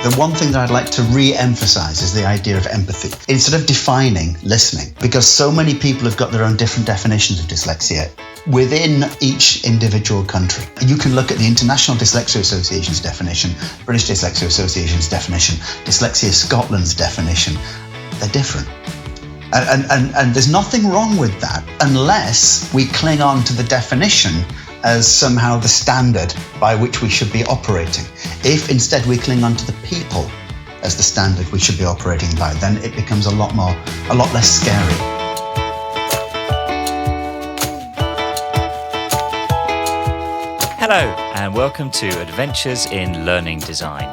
The one thing that I'd like to re-emphasize is the idea of empathy. Instead of defining listening, because so many people have got their own different definitions of dyslexia within each individual country. You can look at the International Dyslexia Association's definition, British Dyslexia Association's definition, Dyslexia Scotland's definition. They're different. And there's nothing wrong with that unless we cling on to the definition as somehow the standard by which we should be operating. If instead we cling on to the people as the standard we should be operating by, then it becomes a lot less scary. Hello, and welcome to Adventures in Learning Design,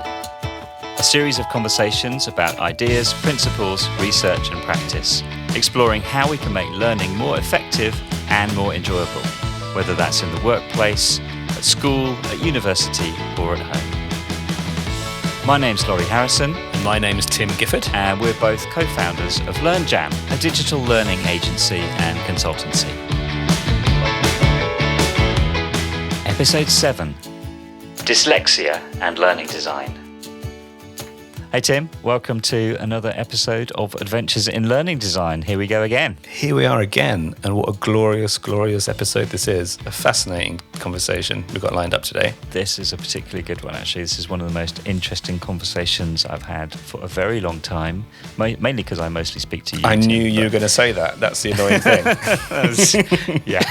a series of conversations about ideas, principles, research and practice, exploring how we can make learning more effective and more enjoyable, whether that's in the workplace, at school, at university or at home. My name's Laurie Harrison. And my name is Tim Gifford. And we're both co-founders of LearnJam, a digital learning agency and consultancy. Episode 7, Dyslexia and Learning Design. Hey Tim, welcome to another episode of Adventures in Learning Design. Here we go again. Here we are again, and what a glorious, glorious episode this is. A fascinating conversation we've got lined up today. This is a particularly good one, actually. This is one of the most interesting conversations I've had for a very long time, mainly because I mostly speak to you. I knew you were going to say that. That's the annoying thing. Yeah,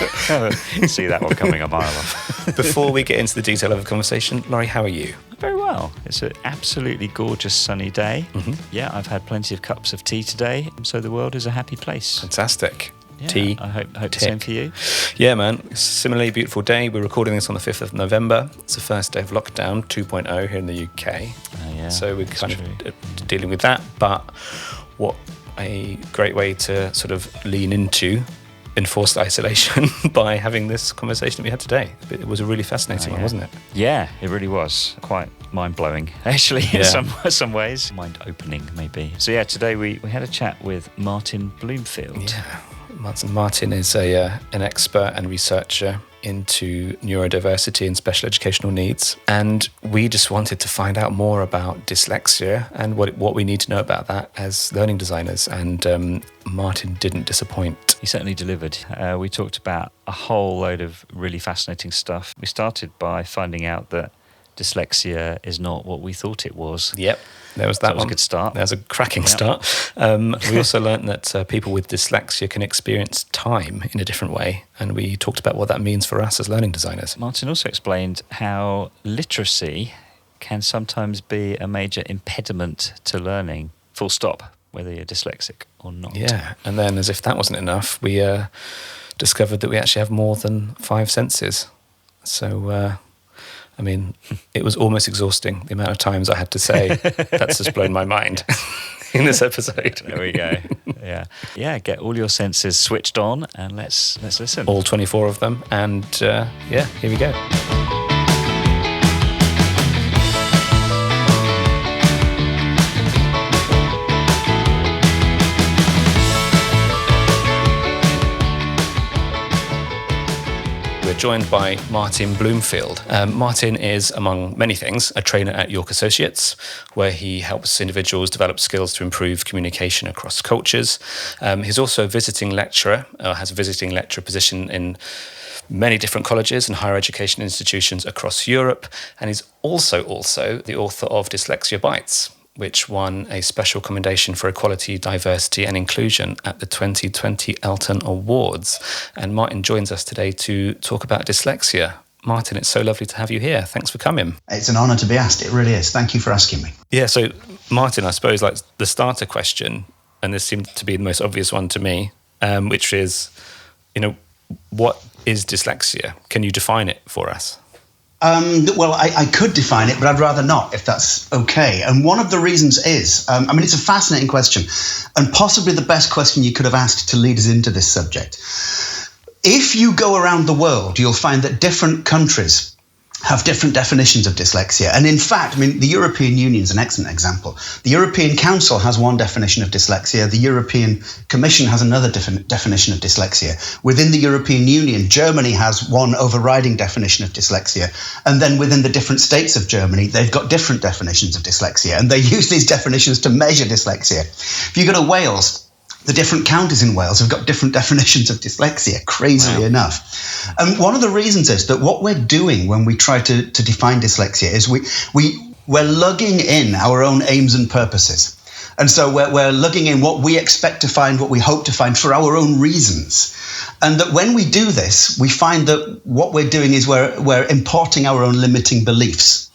see that one coming a mile off. Before we get into the detail of the conversation, Laurie, how are you? Very well. It's an absolutely gorgeous sunny day. Mm-hmm. Yeah, I've had plenty of cups of tea today, so the world is a happy place. Fantastic. Yeah, tea. I hope the same for you. Yeah, man. It's a similarly beautiful day. We're recording this on the 5th of November. It's the first day of lockdown 2.0 here in the UK. Yeah, so we're kind of dealing with that. But what a great way to sort of lean into enforced isolation by having this conversation that we had today. It was a really fascinating one, wasn't it? Yeah, it really was. Quite mind-blowing, actually, in some ways. Mind-opening, maybe. So yeah, today we had a chat with Martin Bloomfield. Yeah, Martin is an expert and researcher into neurodiversity and special educational needs. And we just wanted to find out more about dyslexia and what we need to know about that as learning designers. And Martin didn't disappoint. He certainly delivered. We talked about a whole load of really fascinating stuff. We started by finding out that dyslexia is not what we thought it was. Yep, there was that one. That was a good start. That was a cracking start. We also learned that people with dyslexia can experience time in a different way, and we talked about what that means for us as learning designers. Martin also explained how literacy can sometimes be a major impediment to learning, full stop, whether you're dyslexic or not. Yeah, and then as if that wasn't enough, we discovered that we actually have more than 5 senses. So I mean, it was almost exhausting, the amount of times I had to say, that's just blown my mind in this episode. There we go. Yeah, get all your senses switched on and let's listen. All 24 of them. And here we go. Joined by Martin Bloomfield. Martin is, among many things, a trainer at York Associates, where he helps individuals develop skills to improve communication across cultures. He's also a visiting lecturer, has a visiting lecturer position in many different colleges and higher education institutions across Europe, and he's also the author of Dyslexia Bytes, which won a special commendation for equality, diversity and inclusion at the 2020 ELTon Awards. And Martin joins us today to talk about dyslexia. Martin, it's so lovely to have you here. Thanks for coming. It's an honour to be asked. It really is. Thank you for asking me. Yeah, so Martin, I suppose like the starter question, and this seemed to be the most obvious one to me, which is, what is dyslexia? Can you define it for us? Well, I could define it, but I'd rather not, if that's okay. And one of the reasons is, it's a fascinating question, and possibly the best question you could have asked to lead us into this subject. If you go around the world, you'll find that different countries have different definitions of dyslexia. And in fact, I mean, the European Union is an excellent example. The European Council has one definition of dyslexia. The European Commission has another definition of dyslexia. Within the European Union, Germany has one overriding definition of dyslexia. And then within the different states of Germany, they've got different definitions of dyslexia. And they use these definitions to measure dyslexia. If you go to Wales, the different counties in Wales have got different definitions of dyslexia, crazily enough. And one of the reasons is that what we're doing when we try to define dyslexia is we're lugging in our own aims and purposes. And so we're lugging in what we expect to find, what we hope to find for our own reasons. And that when we do this, we find that what we're doing is we're importing our own limiting beliefs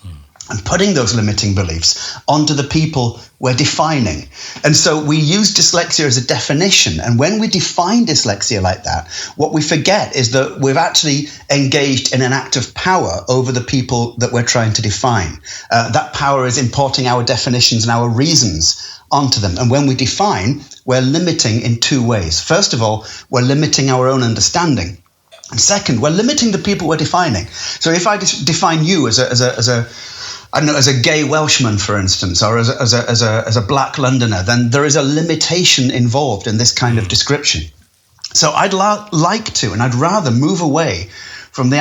and putting those limiting beliefs onto the people we're defining. And so we use dyslexia as a definition. And when we define dyslexia like that, what we forget is that we've actually engaged in an act of power over the people that we're trying to define. That power is importing our definitions and our reasons onto them. And when we define, we're limiting in two ways. First of all, we're limiting our own understanding. And second, we're limiting the people we're defining. So if I define you as a gay Welshman, for instance, or as a black Londoner, then there is a limitation involved in this kind of description. So I'd like to, and I'd rather move away from the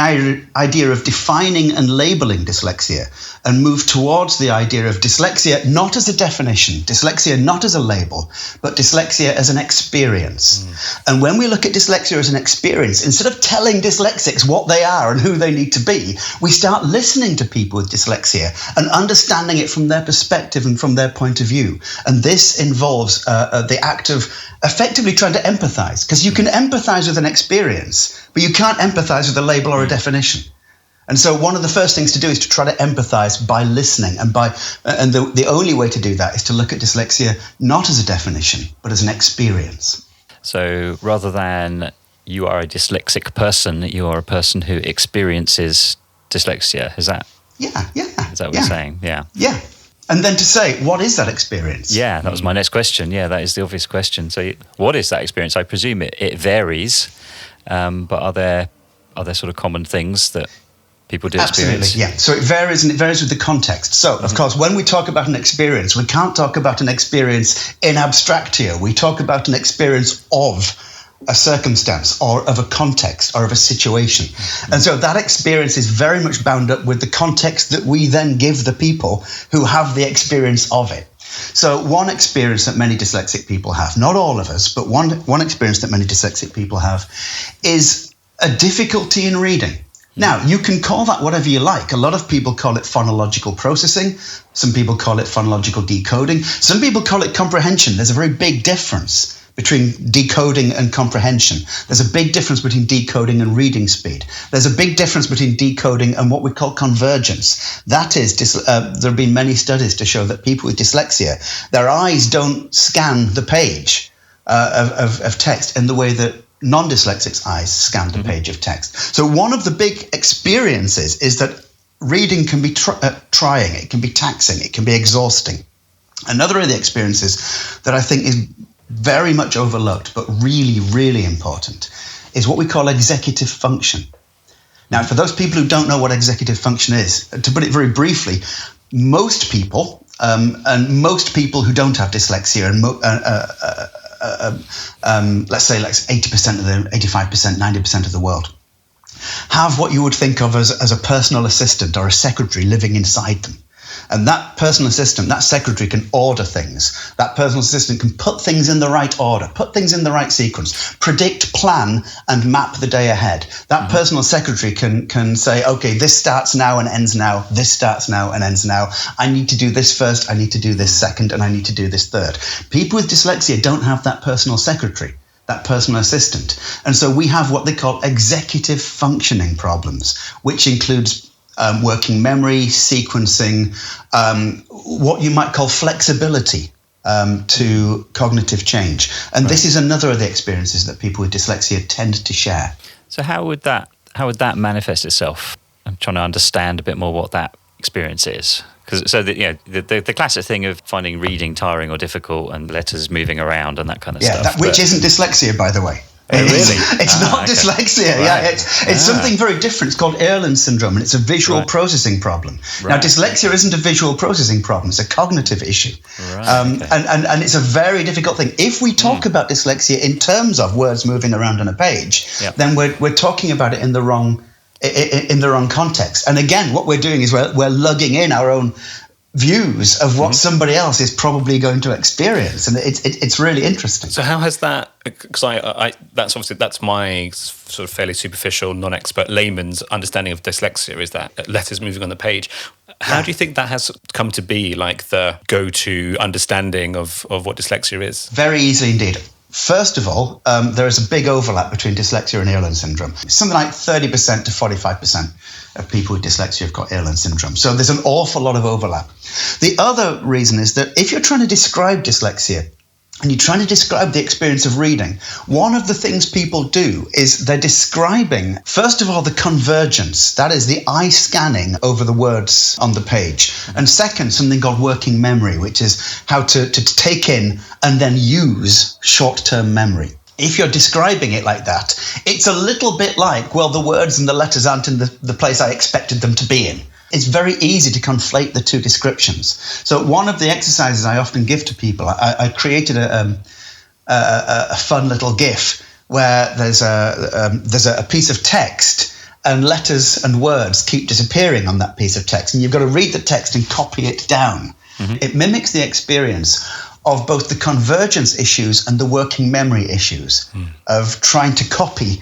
idea of defining and labeling dyslexia and move towards the idea of dyslexia not as a definition, dyslexia not as a label, but dyslexia as an experience. And when we look at dyslexia as an experience, instead of telling dyslexics what they are and who they need to be, we start listening to people with dyslexia and understanding it from their perspective and from their point of view. And this involves the act of effectively trying to empathize, because you can empathize with an experience, but you can't empathize with a label or a definition. And so one of the first things to do is to try to empathize by listening. And the only way to do that is to look at dyslexia not as a definition, but as an experience. So rather than you are a dyslexic person, you are a person who experiences dyslexia. Is that? Yeah. Is that what you're saying? Yeah. Yeah. And then to say, what is that experience? Yeah, that was my next question. Yeah, that is the obvious question. So what is that experience? I presume it varies, but are there sort of common things that people do experience? Absolutely, yeah. So it varies, and it varies with the context. So, of course, when we talk about an experience, we can't talk about an experience in abstractio. We talk about an experience of a circumstance or of a context or of a situation. And so that experience is very much bound up with the context that we then give the people who have the experience of it. So one experience that many dyslexic people have, not all of us, but one experience that many dyslexic people have is a difficulty in reading. Now, you can call that whatever you like. A lot of people call it phonological processing. Some people call it phonological decoding. Some people call it comprehension. There's a very big difference between decoding and comprehension. There's a big difference between decoding and reading speed. There's a big difference between decoding and what we call convergence. That is, there have been many studies to show that people with dyslexia, their eyes don't scan the page of text in the way that non-dyslexics' eyes scan the page of text. So one of the big experiences is that reading can be trying, it can be taxing, it can be exhausting. Another of the experiences that I think is very much overlooked, but really, really important, is what we call executive function. Now, for those people who don't know what executive function is, to put it very briefly, most people, and most people who don't have dyslexia, and let's say like 80% of them, 85%, 90% of the world, have what you would think of as a personal assistant or a secretary living inside them. And that personal assistant, that secretary can order things. That personal assistant can put things in the right order, put things in the right sequence, predict, plan, and map the day ahead. That personal secretary can say, okay, this starts now and ends now. This starts now and ends now. I need to do this first. I need to do this second. And I need to do this third. People with dyslexia don't have that personal secretary, that personal assistant. And so we have what they call executive functioning problems, which includes working memory, sequencing, what you might call flexibility to cognitive change. And this is another of the experiences that people with dyslexia tend to share. So how would that manifest itself? I'm trying to understand a bit more what that experience is. The classic thing of finding reading tiring or difficult and letters moving around and that kind of stuff. Which isn't dyslexia, by the way. Oh, really? It's not dyslexia. Right. Yeah, it's something very different. It's called Erlang Syndrome, and it's a visual processing problem. Right. Now, dyslexia isn't a visual processing problem; it's a cognitive issue, and it's a very difficult thing. If we talk about dyslexia in terms of words moving around on a page, then we're talking about it in the wrong context. And again, what we're doing is we're lugging in our own views of what somebody else is probably going to experience, and it's really interesting. So how has that? Because that's my sort of fairly superficial, non-expert layman's understanding of dyslexia, is that letters moving on the page. How do you think that has come to be like the go-to understanding of what dyslexia is? Very easily indeed. First of all, there is a big overlap between dyslexia and Erlang syndrome. Something like 30% to 45% of people with dyslexia have got Erlang syndrome. So there's an awful lot of overlap. The other reason is that if you're trying to describe dyslexia, and you're trying to describe the experience of reading, one of the things people do is they're describing, first of all, the convergence. That is the eye scanning over the words on the page. And second, something called working memory, which is how to take in and then use short-term memory. If you're describing it like that, it's a little bit like, well, the words and the letters aren't in the place I expected them to be in. It's very easy to conflate the two descriptions. So one of the exercises I often give to people, I created a fun little GIF where there's a piece of text and letters and words keep disappearing on that piece of text, and you've got to read the text and copy it down. It mimics the experience of both the convergence issues and the working memory issues of trying to copy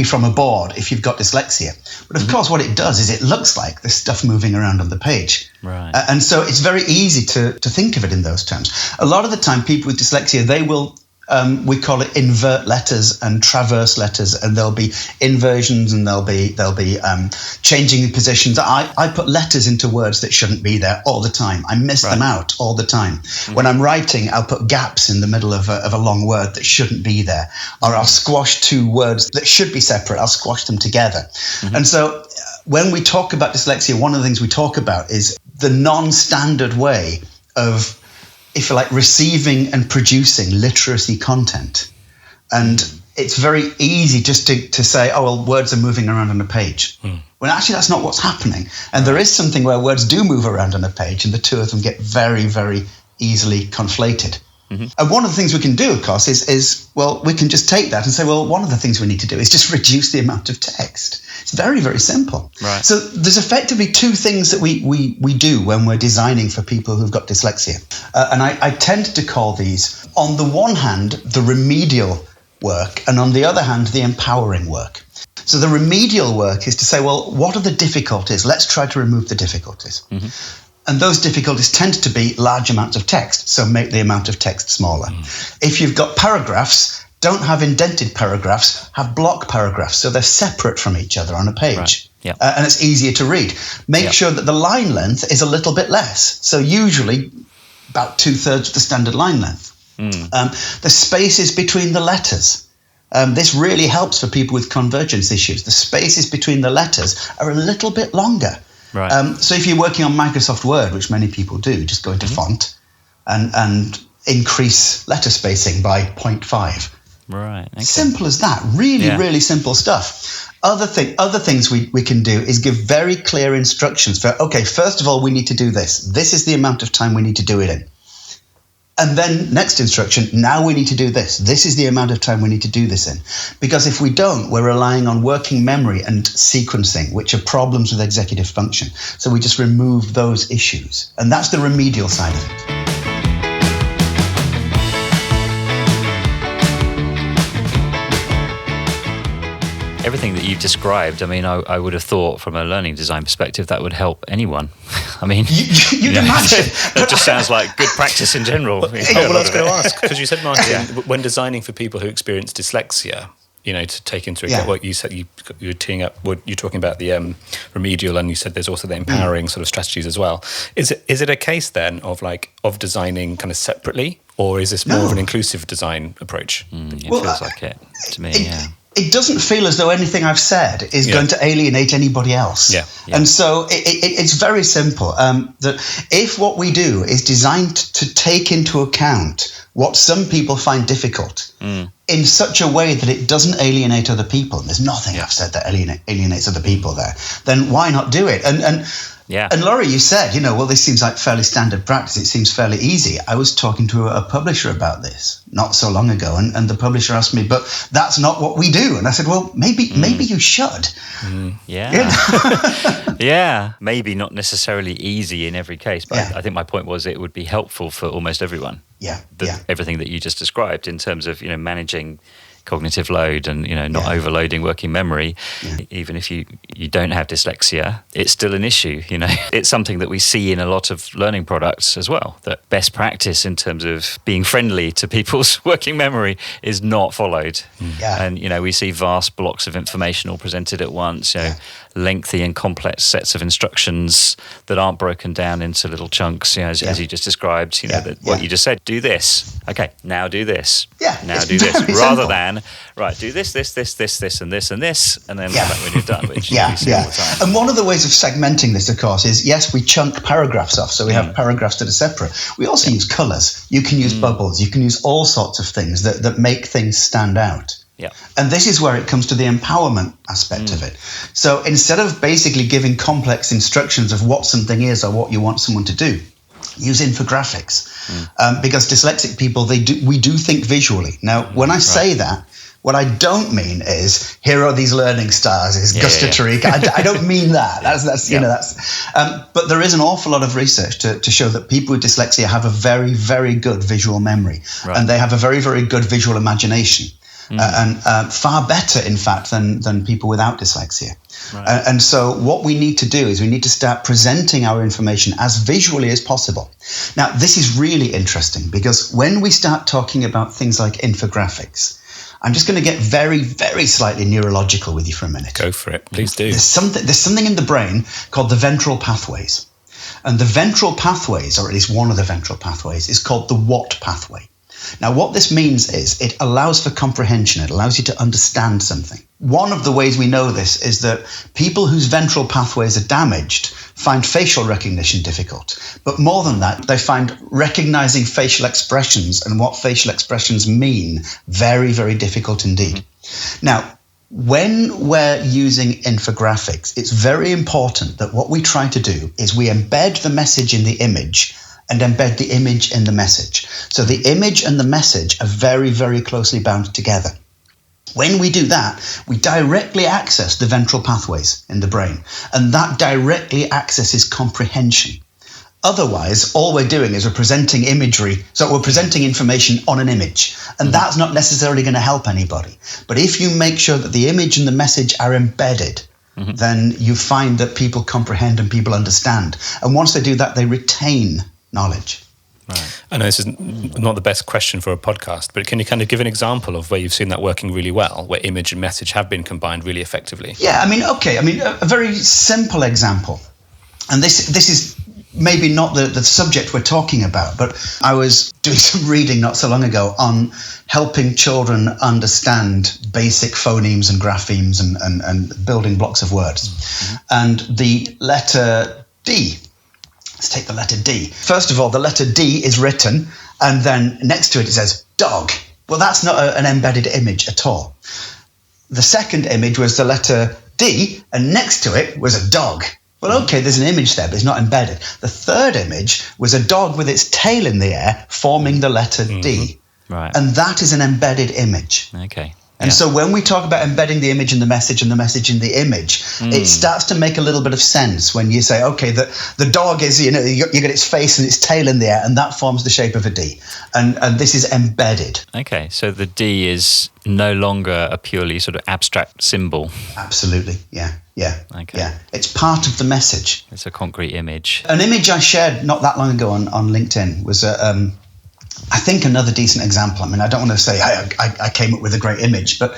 from a board if you've got dyslexia. But of course, what it does is it looks like there's stuff moving around on the page. Right. And so it's very easy to think of it in those terms. A lot of the time, people with dyslexia, they will, we call it invert letters and traverse letters, and there'll be inversions and there'll be changing the positions. I put letters into words that shouldn't be there all the time. I miss them out all the time. When I'm writing, I'll put gaps in the middle of a long word that shouldn't be there, or I'll squash two words that should be separate. I'll squash them together. And so when we talk about dyslexia, one of the things we talk about is the non-standard way of, if you like, receiving and producing literacy content. And it's very easy just to say, oh, well, words are moving around on a page. When actually that's not what's happening. And there is something where words do move around on a page, and the two of them get very, very easily conflated. And one of the things we can do, of course, is, well, we can just take that and say, well, one of the things we need to do is just reduce the amount of text. It's very, very simple. Right. So there's effectively two things that we do when we're designing for people who've got dyslexia. And I tend to call these, on the one hand, the remedial work, and on the other hand, the empowering work. So the remedial work is to say, well, what are the difficulties? Let's try to remove the difficulties. And those difficulties tend to be large amounts of text, so make the amount of text smaller. If you've got paragraphs, don't have indented paragraphs, have block paragraphs, so they're separate from each other on a page. Right. Yep. And it's easier to read. Make sure that the line length is a little bit less, so usually about 2/3 of the standard line length. The spaces between the letters. This really helps for people with convergence issues. The spaces between the letters are a little bit longer. Right. So if you're working on Microsoft Word, which many people do, just go into font and increase letter spacing by 0.5. Right. Okay. Simple as that. Really, really simple stuff. Other things we can do is give very clear instructions for, okay, first of all, we need to do this. This is the amount of time we need to do it in. And then next instruction, now we need to do this. This is the amount of time we need to do this in. Because if we don't, we're relying on working memory and sequencing, which are problems with executive function. So we just remove those issues. And that's the remedial side of it. Everything that you've described, I mean, I would have thought from a learning design perspective that would help anyone. I mean, you'd imagine. That just sounds like good practice in general. Well, I was going to ask, because you said, Martin, when designing for people who experience dyslexia, you know, to take into account what you said, you're teeing up, you're talking about the remedial, and you said there's also the empowering sort of strategies as well. Is it a case then of designing kind of separately, or is this more of an inclusive design approach? It feels like it to me, It doesn't feel as though anything I've said is going to alienate anybody else. And so it's very simple. That if what we do is designed to take into account what some people find difficult, in such a way that it doesn't alienate other people, and there's nothing I've said that alienates other people there, then why not do it? And Laurie, you said, well, this seems like fairly standard practice. It seems fairly easy. I was talking to a publisher about this not so long ago, and the publisher asked me, but that's not what we do. And I said, well, maybe you should. Yeah. Yeah. Maybe not necessarily easy in every case, but I think my point was it would be helpful for almost everyone. Everything that you just described in terms of, managing cognitive load and not overloading working memory. Even if you don't have dyslexia, it's still an issue. It's something that we see in a lot of learning products as well, that best practice in terms of being friendly to people's working memory is not followed. And we see vast blocks of information all presented at once, lengthy and complex sets of instructions that aren't broken down into little chunks, as you just described. What you just said, do this, okay, now do this, now do this, rather than do this, and this, and this, and then come back when you're done, which we see all the time. And one of the ways of segmenting this, of course, is yes, we chunk paragraphs off, so we have paragraphs that are separate. We also use colours. You can use bubbles. You can use all sorts of things that make things stand out. And this is where it comes to the empowerment aspect of it. So instead of basically giving complex instructions of what something is or what you want someone to do, use infographics. Because dyslexic people, we do think visually. Now, when I say that, what I don't mean is here are these learning stars. It's gustatory. I don't mean that. But there is an awful lot of research to show that people with dyslexia have a very, very good visual memory, and they have a very, very good visual imagination. And far better, in fact, than people without dyslexia. And so what we need to do is we need to start presenting our information as visually as possible. Now, this is really interesting because when we start talking about things like infographics, I'm just going to get very, very slightly neurological with you for a minute. Go for it. Please do. There's something in the brain called the ventral pathways. And the ventral pathways, or at least one of the ventral pathways, is called the what pathway. Now, what this means is it allows for comprehension. It allows you to understand something. One of the ways we know this is that people whose ventral pathways are damaged find facial recognition difficult. But more than that, they find recognizing facial expressions and what facial expressions mean very, very difficult indeed. Now, when we're using infographics, it's very important that what we try to do is we embed the message in the image and embed the image in the message. So the image and the message are very, very closely bound together. When we do that, we directly access the ventral pathways in the brain, and that directly accesses comprehension. Otherwise, all we're doing is we're presenting imagery, so we're presenting information on an image, and that's not necessarily going to help anybody. But if you make sure that the image and the message are embedded, then you find that people comprehend and people understand. And once they do that, they retain knowledge. Right. I know this is not the best question for a podcast, but can you kind of give an example of where you've seen that working really well, where image and message have been combined really effectively? Yeah, a very simple example. And this is maybe not the subject we're talking about, but I was doing some reading not so long ago on helping children understand basic phonemes and graphemes and building blocks of words. And the letter D. Let's take the letter D. First of all, the letter D is written, and then next to it says dog. Well, that's not an embedded image at all. The second image was the letter D, and next to it was a dog. Well, okay, there's an image there, but it's not embedded. The third image was a dog with its tail in the air forming the letter D. Right. And that is an embedded image. Okay. And so when we talk about embedding the image in the message and the message in the image, it starts to make a little bit of sense when you say, okay, the dog is, you get its face and its tail in the air, and that forms the shape of a D. And this is embedded. Okay, so the D is no longer a purely sort of abstract symbol. Absolutely, yeah. Okay. Yeah, it's part of the message. It's a concrete image. An image I shared not that long ago on LinkedIn was I think another decent example. I mean, I don't want to say I came up with a great image, but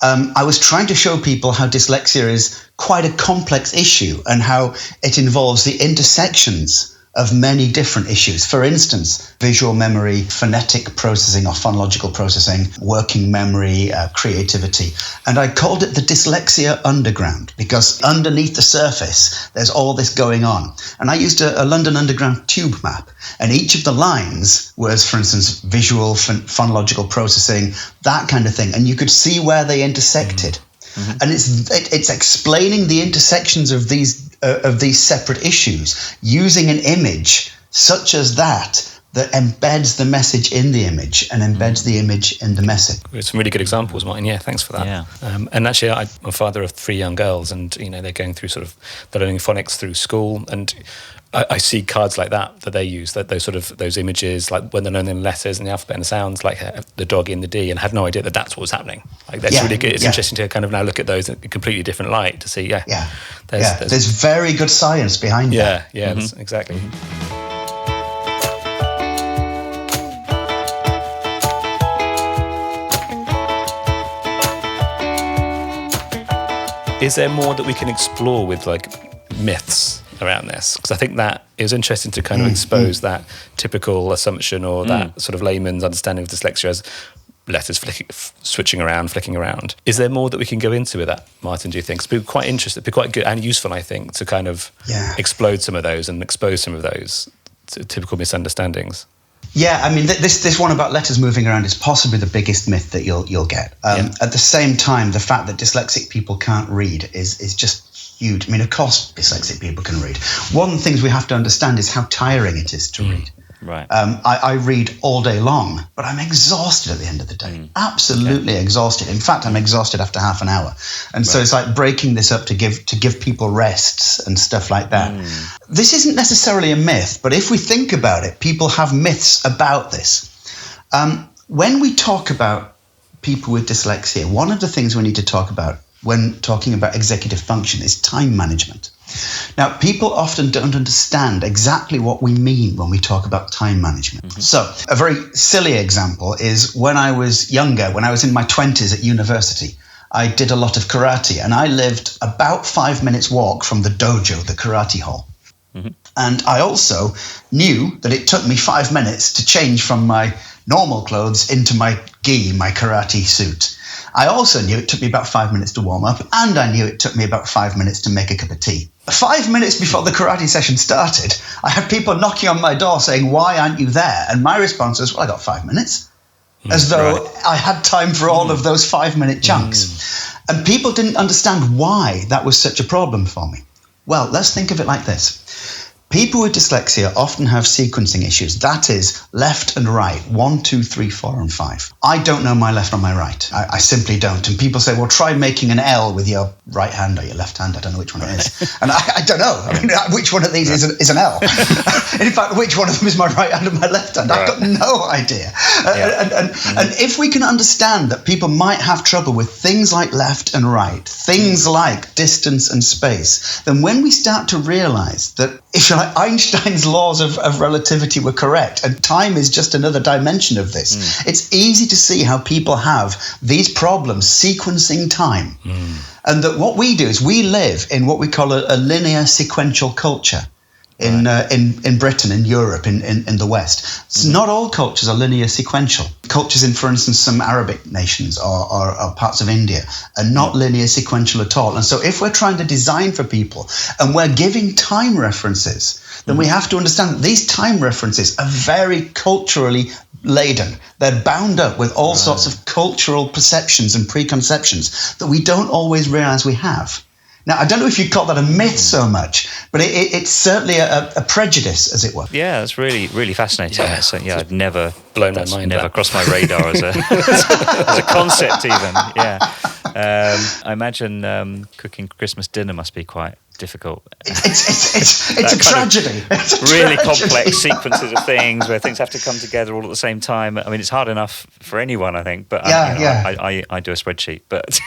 I was trying to show people how dyslexia is quite a complex issue and how it involves the intersections of many different issues. For instance, visual memory, phonetic processing or phonological processing, working memory, creativity. And I called it the Dyslexia Underground because underneath the surface, there's all this going on. And I used a London Underground tube map. And each of the lines was, for instance, visual, phonological processing, that kind of thing. And you could see where they intersected. Mm-hmm. And it's explaining the intersections of these separate issues using an image such as that embeds the message in the image and embeds the image in the message. Some really good examples, Martin. Yeah, thanks for that. Yeah. And actually, I'm a father of 3 young girls, and they're going through they're learning phonics through school, and I see cards like that they use, those images, like when they're learning letters and the alphabet and the sounds, like the dog in the D, and I had no idea that's what was happening. Like that's really good. It's interesting to kind of now look at those in a completely different light to see. There's very good science behind that. Yeah, mm-hmm. Exactly. Is there more that we can explore with like myths around this? Because I think that it was interesting to kind of expose that typical assumption or that sort of layman's understanding of dyslexia as letters flicking around. Is there more that we can go into with that, Martin, do you think? It'd be quite interesting, it'd be quite good and useful, I think, to kind of explode some of those and expose some of those typical misunderstandings. Yeah, I mean, this one about letters moving around is possibly the biggest myth that you'll get. At the same time, the fact that dyslexic people can't read is just huge. I mean, of course, dyslexic people can read. One of the things we have to understand is how tiring it is to read. Right. I read all day long, but I'm exhausted at the end of the day. Absolutely exhausted. In fact, I'm exhausted after half an hour. And so it's like breaking this up to give people rests and stuff like that. This isn't necessarily a myth, but if we think about it, people have myths about this. When we talk about people with dyslexia, one of the things we need to talk about when talking about executive function is time management. Now, people often don't understand exactly what we mean when we talk about time management. So a very silly example is when I was younger, when I was in my 20s at university, I did a lot of karate, and I lived about 5 minutes walk from the dojo, the karate hall. And I also knew that it took me 5 minutes to change from my normal clothes into my gi, my karate suit. I also knew it took me about 5 minutes to warm up, and I knew it took me about 5 minutes to make a cup of tea. 5 minutes before the karate session started, I had people knocking on my door saying, "Why aren't you there?" And my response was, "Well, I got 5 minutes." As though I had time for all of those 5 minute chunks. And people didn't understand why that was such a problem for me. Well, let's think of it like this. People with dyslexia often have sequencing issues. That is left and right, 1, 2, 3, 4, and 5. I don't know my left or my right. I simply don't. And people say, well, try making an L with your right hand or your left hand. I don't know which one it is. And I don't know. I mean, which one of these is an L? In fact, which one of them is my right hand and my left hand? I've got no idea. And if we can understand that people might have trouble with things like left and right, things like distance and space, then when we start to realize that, if you like, Einstein's laws of relativity were correct, and time is just another dimension of this. It's easy to see how people have these problems sequencing time. And that what we do is we live in what we call a linear sequential culture in Britain, in Europe, in the West. So not all cultures are linear sequential. Cultures in, for instance, some Arabic nations or parts of India are not linear sequential at all. And so if we're trying to design for people and we're giving time references, then we have to understand that these time references are very culturally laden. They're bound up with all sorts of cultural perceptions and preconceptions that we don't always realize we have. Now, I don't know if you'd call that a myth so much, but it's certainly a prejudice, as it were. Yeah, it's really, really fascinating. Yeah, so, I'd never blown my mind. Never crossed my radar as a concept, even. Yeah, I imagine cooking Christmas dinner must be quite difficult. It's a tragedy. It's a really tragedy. Complex sequences of things where things have to come together all at the same time. I mean, it's hard enough for anyone, I think. But I do a spreadsheet, but.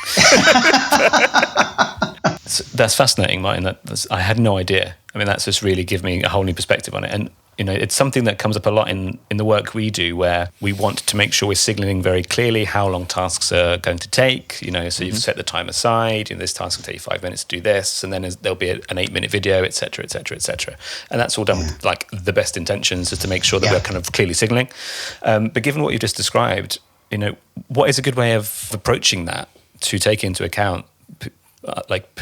That's fascinating, Martin. I had no idea. I mean, that's just really given me a whole new perspective on it. And It's something that comes up a lot in the work we do, where we want to make sure we're signaling very clearly how long tasks are going to take. So you've set the time aside. This task will take you 5 minutes to do this, and then there'll be an 8-minute video, etc., etc., etc. And that's all done with like the best intentions, just to make sure that we're kind of clearly signaling. But given what you just described, what is a good way of approaching that to take into account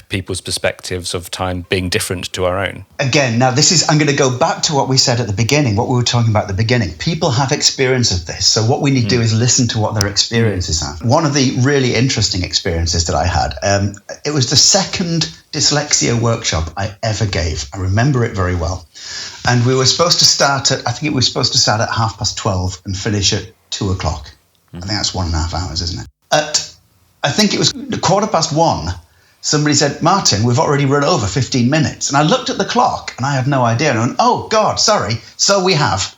people's perspectives of time being different to our own? Again, now I'm going to go back to what we said at the beginning, what we were talking about at the beginning. People have experience of this. So what we need to do is listen to what their experiences are. One of the really interesting experiences that I had, it was the second dyslexia workshop I ever gave. I remember it very well. And we were supposed to start at 12:30 and finish at 2:00. I think that's 1.5 hours, isn't it? I think it was 1:15. Somebody said, Martin, we've already run over 15 minutes. And I looked at the clock and I had no idea. And I went, oh, God, sorry. So we have.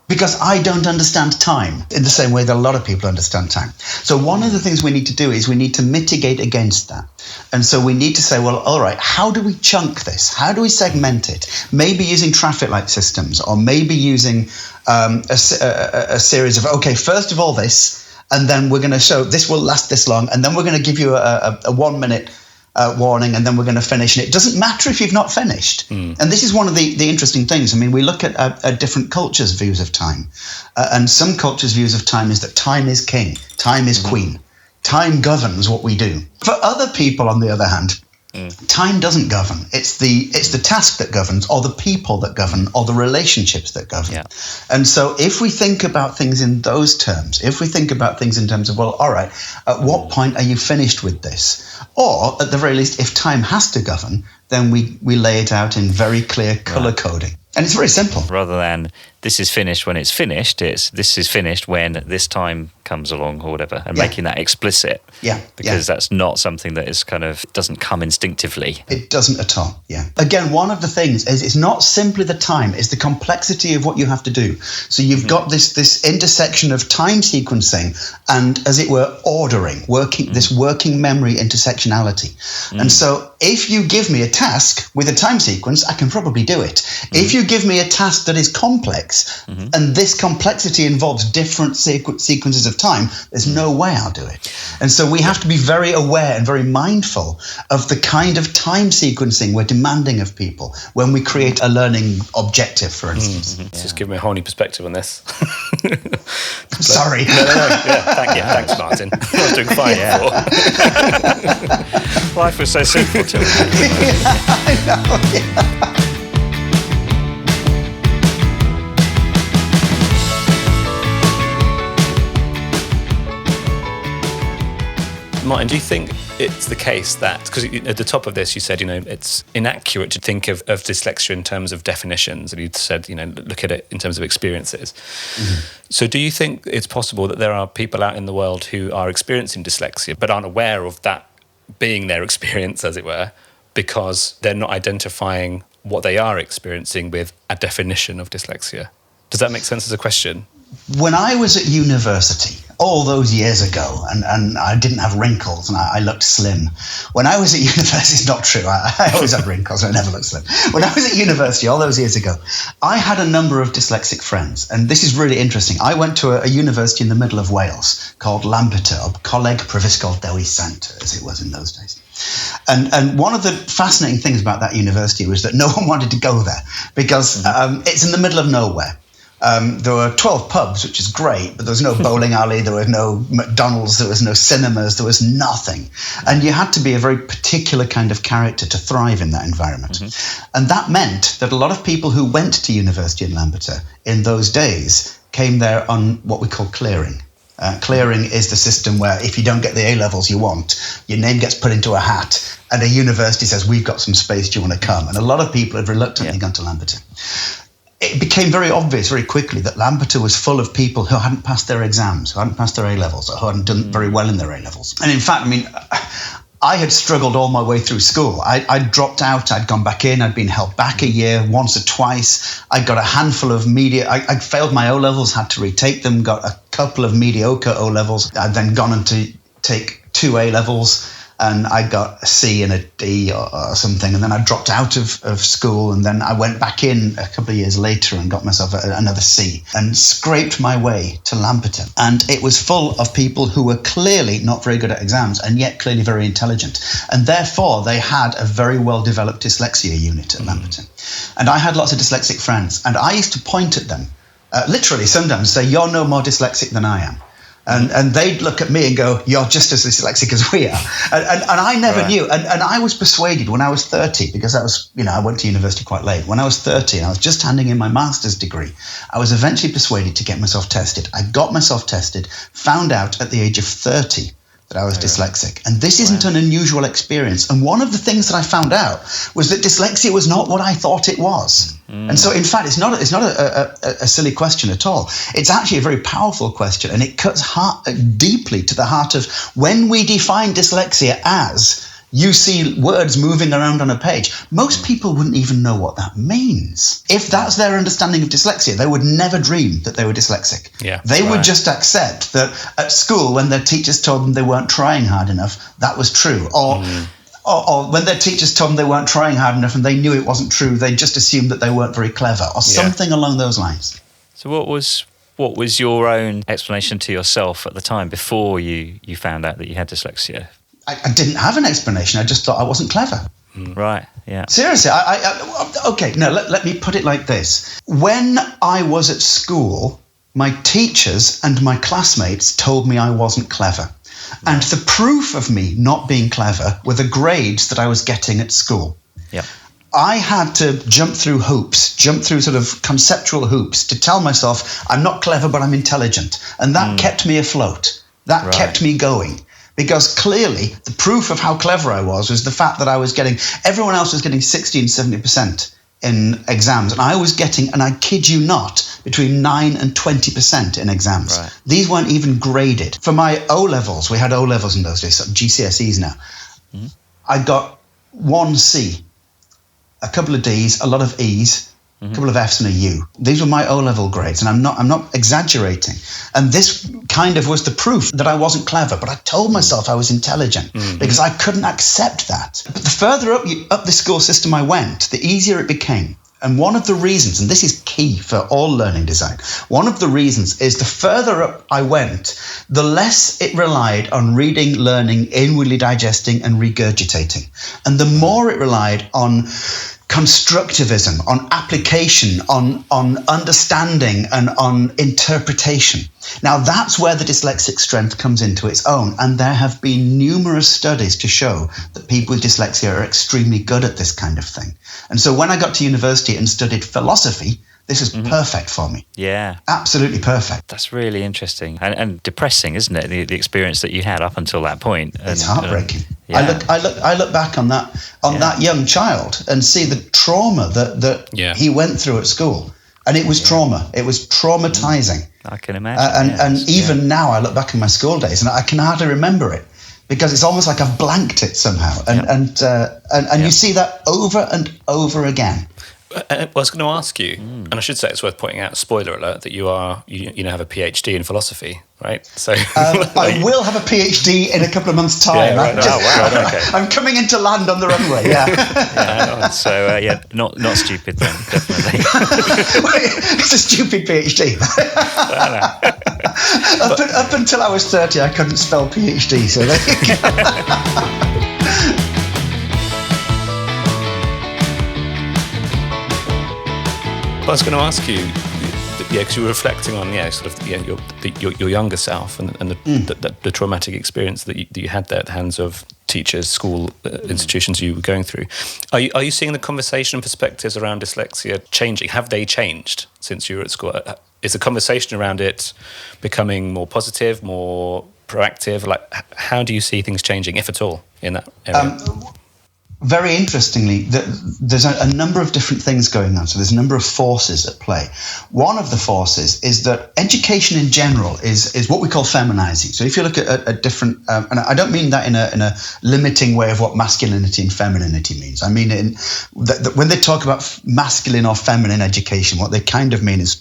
Because I don't understand time in the same way that a lot of people understand time. So one of the things we need to do is we need to mitigate against that. And so we need to say, well, all right, how do we chunk this? How do we segment it? Maybe using traffic light systems, or maybe using a series of, okay, first of all this, and then we're going to show this will last this long, and then we're going to give you a 1 minute warning, and then we're going to finish. And it doesn't matter if you've not finished. And this is one of the interesting things. I mean, we look at different cultures' views of time. And some cultures' views of time is that time is king, time is queen. Time governs what we do. For other people, on the other hand, time doesn't govern. It's the task that governs, or the people that govern, or the relationships that govern. Yeah. And so if we think about things in those terms, if we think about things in terms of, well, all right, at what point are you finished with this? Or at the very least, if time has to govern, then we lay it out in very clear color coding. And it's very simple. Rather than this is finished when it's finished, it's this is finished when this time comes along or whatever, and making that explicit. Yeah. Because that's not something that is doesn't come instinctively. It doesn't at all, yeah. Again, one of the things is it's not simply the time, it's the complexity of what you have to do. So you've got this intersection of time sequencing and, as it were, ordering, this working memory intersectionality. And so if you give me a task with a time sequence, I can probably do it. If you give me a task that is complex, and this complexity involves different sequences of time, there's no way I'll do it. And so we have to be very aware and very mindful of the kind of time sequencing we're demanding of people when we create a learning objective, for instance. Just give me a whole new perspective on this. Sorry. Thanks, Martin. I was doing fine. Life was so simple to me. I know, Martin, do you think it's the case that, because at the top of this you said, it's inaccurate to think of dyslexia in terms of definitions, and you said, look at it in terms of experiences. So do you think it's possible that there are people out in the world who are experiencing dyslexia but aren't aware of that being their experience, as it were, because they're not identifying what they are experiencing with a definition of dyslexia? Does that make sense as a question? When I was at university, all those years ago, and I didn't have wrinkles and I looked slim. When I was at university, it's not true. I always had wrinkles and I never looked slim. When I was at university all those years ago, I had a number of dyslexic friends. And this is really interesting. I went to a university in the middle of Wales called Lampeter, or Coleg Prifysgol Dewi Sant, as it was in those days. And one of the fascinating things about that university was that no one wanted to go there because it's in the middle of nowhere. There were 12 pubs, which is great, but there was no bowling alley, there was no McDonald's, there was no cinemas, there was nothing. And you had to be a very particular kind of character to thrive in that environment. And that meant that a lot of people who went to university in Lampeter in those days came there on what we call clearing. Clearing is the system where if you don't get the A-levels you want, your name gets put into a hat and a university says, we've got some space, do you want to come? And a lot of people had reluctantly gone to Lampeter. It became very obvious very quickly that Lampeter was full of people who hadn't passed their exams, who hadn't passed their A-levels, or who hadn't done very well in their A-levels. And in fact, I had struggled all my way through school. I'd dropped out, I'd gone back in, I'd been held back a year, once or twice. I got a handful of I'd failed my O-levels, had to retake them, got a couple of mediocre O-levels. I'd then gone on to take 2 A-levels. and I got a C and a D or something, and then I dropped out of school, and then I went back in a couple of years later and got myself another C and scraped my way to Lamperton. And it was full of people who were clearly not very good at exams and yet clearly very intelligent. And therefore, they had a very well-developed dyslexia unit at Lamperton. And I had lots of dyslexic friends, and I used to point at them, literally sometimes say, "You're no more dyslexic than I am." And they'd look at me and go, "You're just as dyslexic as we are." And I never knew. And I was persuaded when I was 30, because that was, I went to university quite late. When I was 30 and I was just handing in my master's degree, I was eventually persuaded to get myself tested. I got myself tested, found out at the age of 30 that I was dyslexic. And this isn't an unusual experience. And one of the things that I found out was that dyslexia was not what I thought it was. And so, in fact, it's not a silly question at all. It's actually a very powerful question, and it cuts deeply to the heart of when we define dyslexia as you see words moving around on a page. Most people wouldn't even know what that means. If that's their understanding of dyslexia, they would never dream that they were dyslexic. Yeah, they would just accept that at school, when their teachers told them they weren't trying hard enough, that was true. Or when their teachers told them they weren't trying hard enough and they knew it wasn't true, they just assumed that they weren't very clever, or something along those lines. So what was your own explanation to yourself at the time before you found out that you had dyslexia? I didn't have an explanation. I just thought I wasn't clever. Right, yeah. Seriously, let me put it like this. When I was at school, my teachers and my classmates told me I wasn't clever. And the proof of me not being clever were the grades that I was getting at school. Yeah. I had to jump through sort of conceptual hoops to tell myself I'm not clever, but I'm intelligent. And that kept me afloat. That kept me going. Because clearly the proof of how clever I was the fact that everyone else was getting 60 and 70% in exams. And I was getting, and I kid you not, between 9 and 20% in exams. Right. These weren't even graded. For my O-levels, we had O-levels in those days, so GCSEs now. Mm-hmm. I got 1 C, a couple of Ds, a lot of E's, a couple of F's and a U. These were my O-level grades, and I'm not exaggerating. And this kind of was the proof that I wasn't clever, but I told myself I was intelligent because I couldn't accept that. But the further up the school system I went, the easier it became. And one of the reasons, and this is key for all learning design, one of the reasons is the further up I went, the less it relied on reading, learning, inwardly digesting, and regurgitating. And the more it relied on constructivism, on application, on understanding, and on interpretation. Now, that's where the dyslexic strength comes into its own. And there have been numerous studies to show that people with dyslexia are extremely good at this kind of thing. And so when I got to university and studied philosophy, this is perfect for me. Yeah. Absolutely perfect. That's really interesting and depressing, isn't it? The experience that you had up until that point. It's heartbreaking. I look back on that young child and see the trauma that he went through at school. And it was trauma. It was traumatizing. I can imagine. Even now I look back in my school days and I can hardly remember it because it's almost like I've blanked it somehow. And you see that over and over again. I was going to ask you, and I should say it's worth pointing out, spoiler alert, that you now have a PhD in philosophy, right? So I will have a PhD in a couple of months' time. Yeah, right. Okay. I'm coming into land on the runway. Yeah. So not stupid then, definitely. It's a stupid PhD. Up until I was 30, I couldn't spell PhD. So there you go. I was going to ask you, because you were reflecting on, your younger self and the traumatic experience that you had there at the hands of teachers, school institutions you were going through. Are you seeing the conversation and perspectives around dyslexia changing? Have they changed since you were at school? Is the conversation around it becoming more positive, more proactive? Like, how do you see things changing, if at all, in that area? Very interestingly, there's a number of different things going on. So there's a number of forces at play. One of the forces is that education in general is what we call feminizing. So if you look at different, and I don't mean that in a limiting way of what masculinity and femininity means. I mean when they talk about masculine or feminine education, what they kind of mean is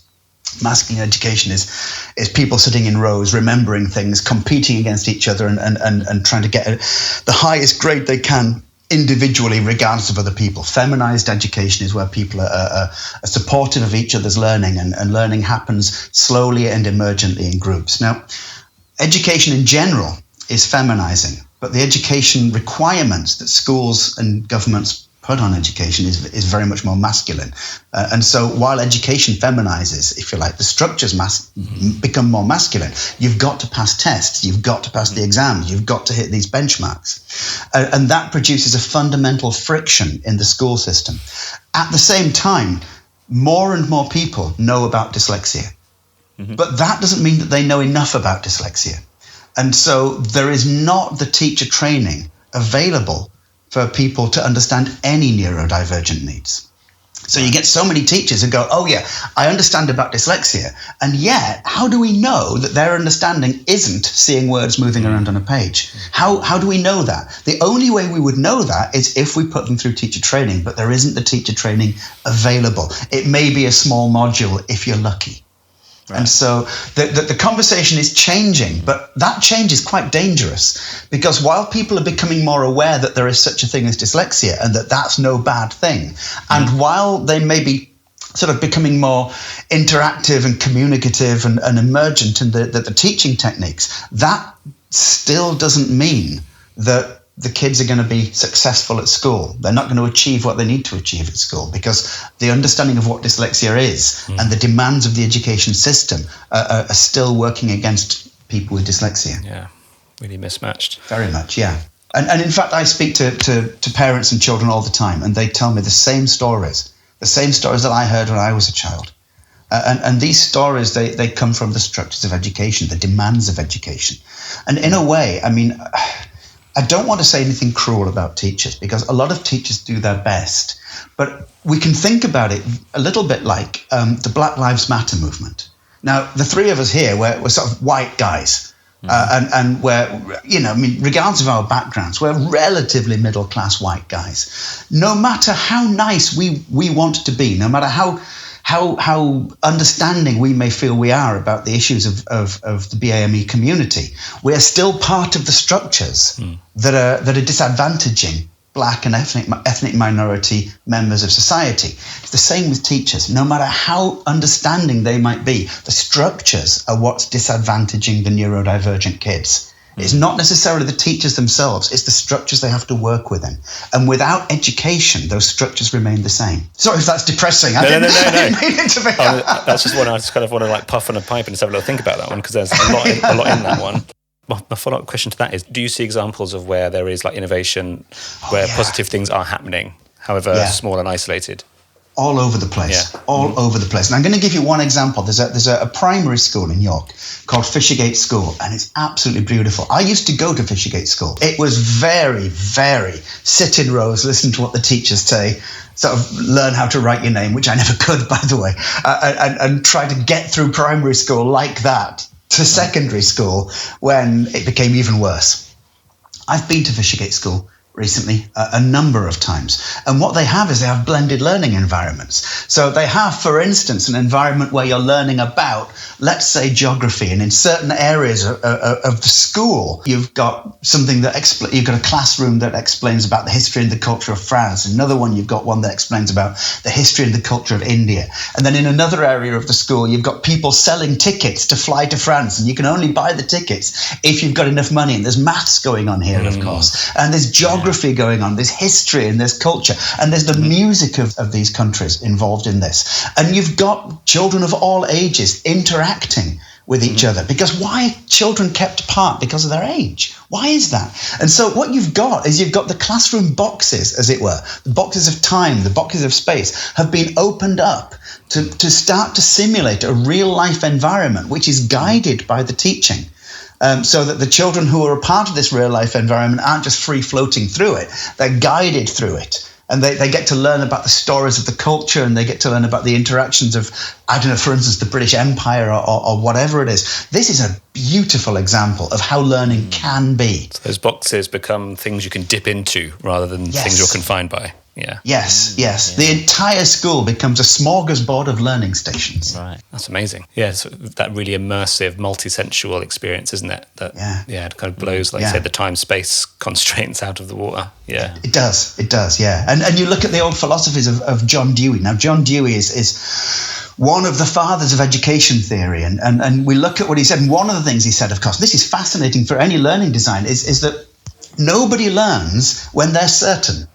Masculine education is people sitting in rows, remembering things, competing against each other, and trying to get the highest grade they can individually, regardless of other people. Feminized education is where people are supportive of each other's learning, and learning happens slowly and emergently in groups. Now, education in general is feminizing, but the education requirements that schools and governments put on education is very much more masculine. And so while education feminizes, if you like, the structures become more masculine. You've got to pass tests, you've got to pass the exams, you've got to hit these benchmarks. And that produces a fundamental friction in the school system. At the same time, more and more people know about dyslexia. But that doesn't mean that they know enough about dyslexia. And so there is not the teacher training available for people to understand any neurodivergent needs. So you get so many teachers who go, oh yeah, I understand about dyslexia. And yet, how do we know that their understanding isn't seeing words moving around on a page? How do we know that? The only way we would know that is if we put them through teacher training, but there isn't the teacher training available. It may be a small module if you're lucky. Right. And so the conversation is changing, but that change is quite dangerous, because while people are becoming more aware that there is such a thing as dyslexia and that that's no bad thing, and while they may be sort of becoming more interactive and communicative and emergent in the teaching techniques, that still doesn't mean that the kids are going to be successful at school. They're not going to achieve what they need to achieve at school, because the understanding of what dyslexia is and the demands of the education system are still working against people with dyslexia. Yeah, really mismatched. Very much, yeah. And in fact, I speak to parents and children all the time, and they tell me the same stories that I heard when I was a child. And these stories, they come from the structures of education, the demands of education. And in a way, I mean, I don't want to say anything cruel about teachers, because a lot of teachers do their best. But we can think about it a little bit like the Black Lives Matter movement. Now, the three of us here, we're sort of white guys. And we're, I mean, regardless of our backgrounds, we're relatively middle-class white guys. No matter how nice we want to be, no matter how understanding we may feel we are about the issues of the BAME community, we are still part of the structures that are disadvantaging Black and ethnic minority members of society. It's the same with teachers. No matter how understanding they might be, the structures are what's disadvantaging the neurodivergent kids. It's not necessarily the teachers themselves, it's the structures they have to work within. And without education, those structures remain the same. Sorry if that's depressing. I didn't mean it to be. That's just one I just kind of want to like puff on a pipe and just have a little think about that one, because there's a lot in that one. My follow-up question to that is, do you see examples of where there is like innovation, where positive things are happening, however small and isolated? All over the place, over the place. And I'm going to give you one example. There's a primary school in York called Fishergate School, and it's absolutely beautiful. I used to go to Fishergate School. It was very, very sit in rows, listen to what the teachers say, sort of learn how to write your name, which I never could, by the way, and try to get through primary school like that to secondary school when it became even worse. I've been to Fishergate School recently a number of times, and what they have is they have blended learning environments. So they have, for instance, an environment where you're learning about, let's say, geography, and in certain areas of the school you've got something that you've got a classroom that explains about the history and the culture of France. Another one, you've got one that explains about the history and the culture of India. And then in another area of the school, you've got people selling tickets to fly to France, and you can only buy the tickets if you've got enough money. And there's maths going on here, of course, and there's geography going on, there's history and there's culture, and there's the music of these countries involved in this. And you've got children of all ages interacting with each other, because why are children kept apart? Because of their age. Why is that? And so what you've got is you've got the classroom boxes, as it were, the boxes of time, the boxes of space have been opened up to start to simulate a real life environment which is guided by the teaching. So that the children who are a part of this real life environment aren't just free floating through it, they're guided through it. And they get to learn about the stories of the culture, and they get to learn about the interactions of, I don't know, for instance, the British Empire or whatever it is. This is a beautiful example of how learning can be. So those boxes become things you can dip into rather than things you're confined by. Yeah. Yes. The entire school becomes a smorgasbord of learning stations. Right. That's amazing. Yeah, so that really immersive, multi-sensual experience, isn't it? That, it kind of blows, like you said, the time-space constraints out of the water. Yeah. It does, yeah. And you look at the old philosophies of John Dewey. Now, John Dewey is one of the fathers of education theory. And we look at what he said. And one of the things he said, of course, this is fascinating for any learning design, is that nobody learns when they're certain.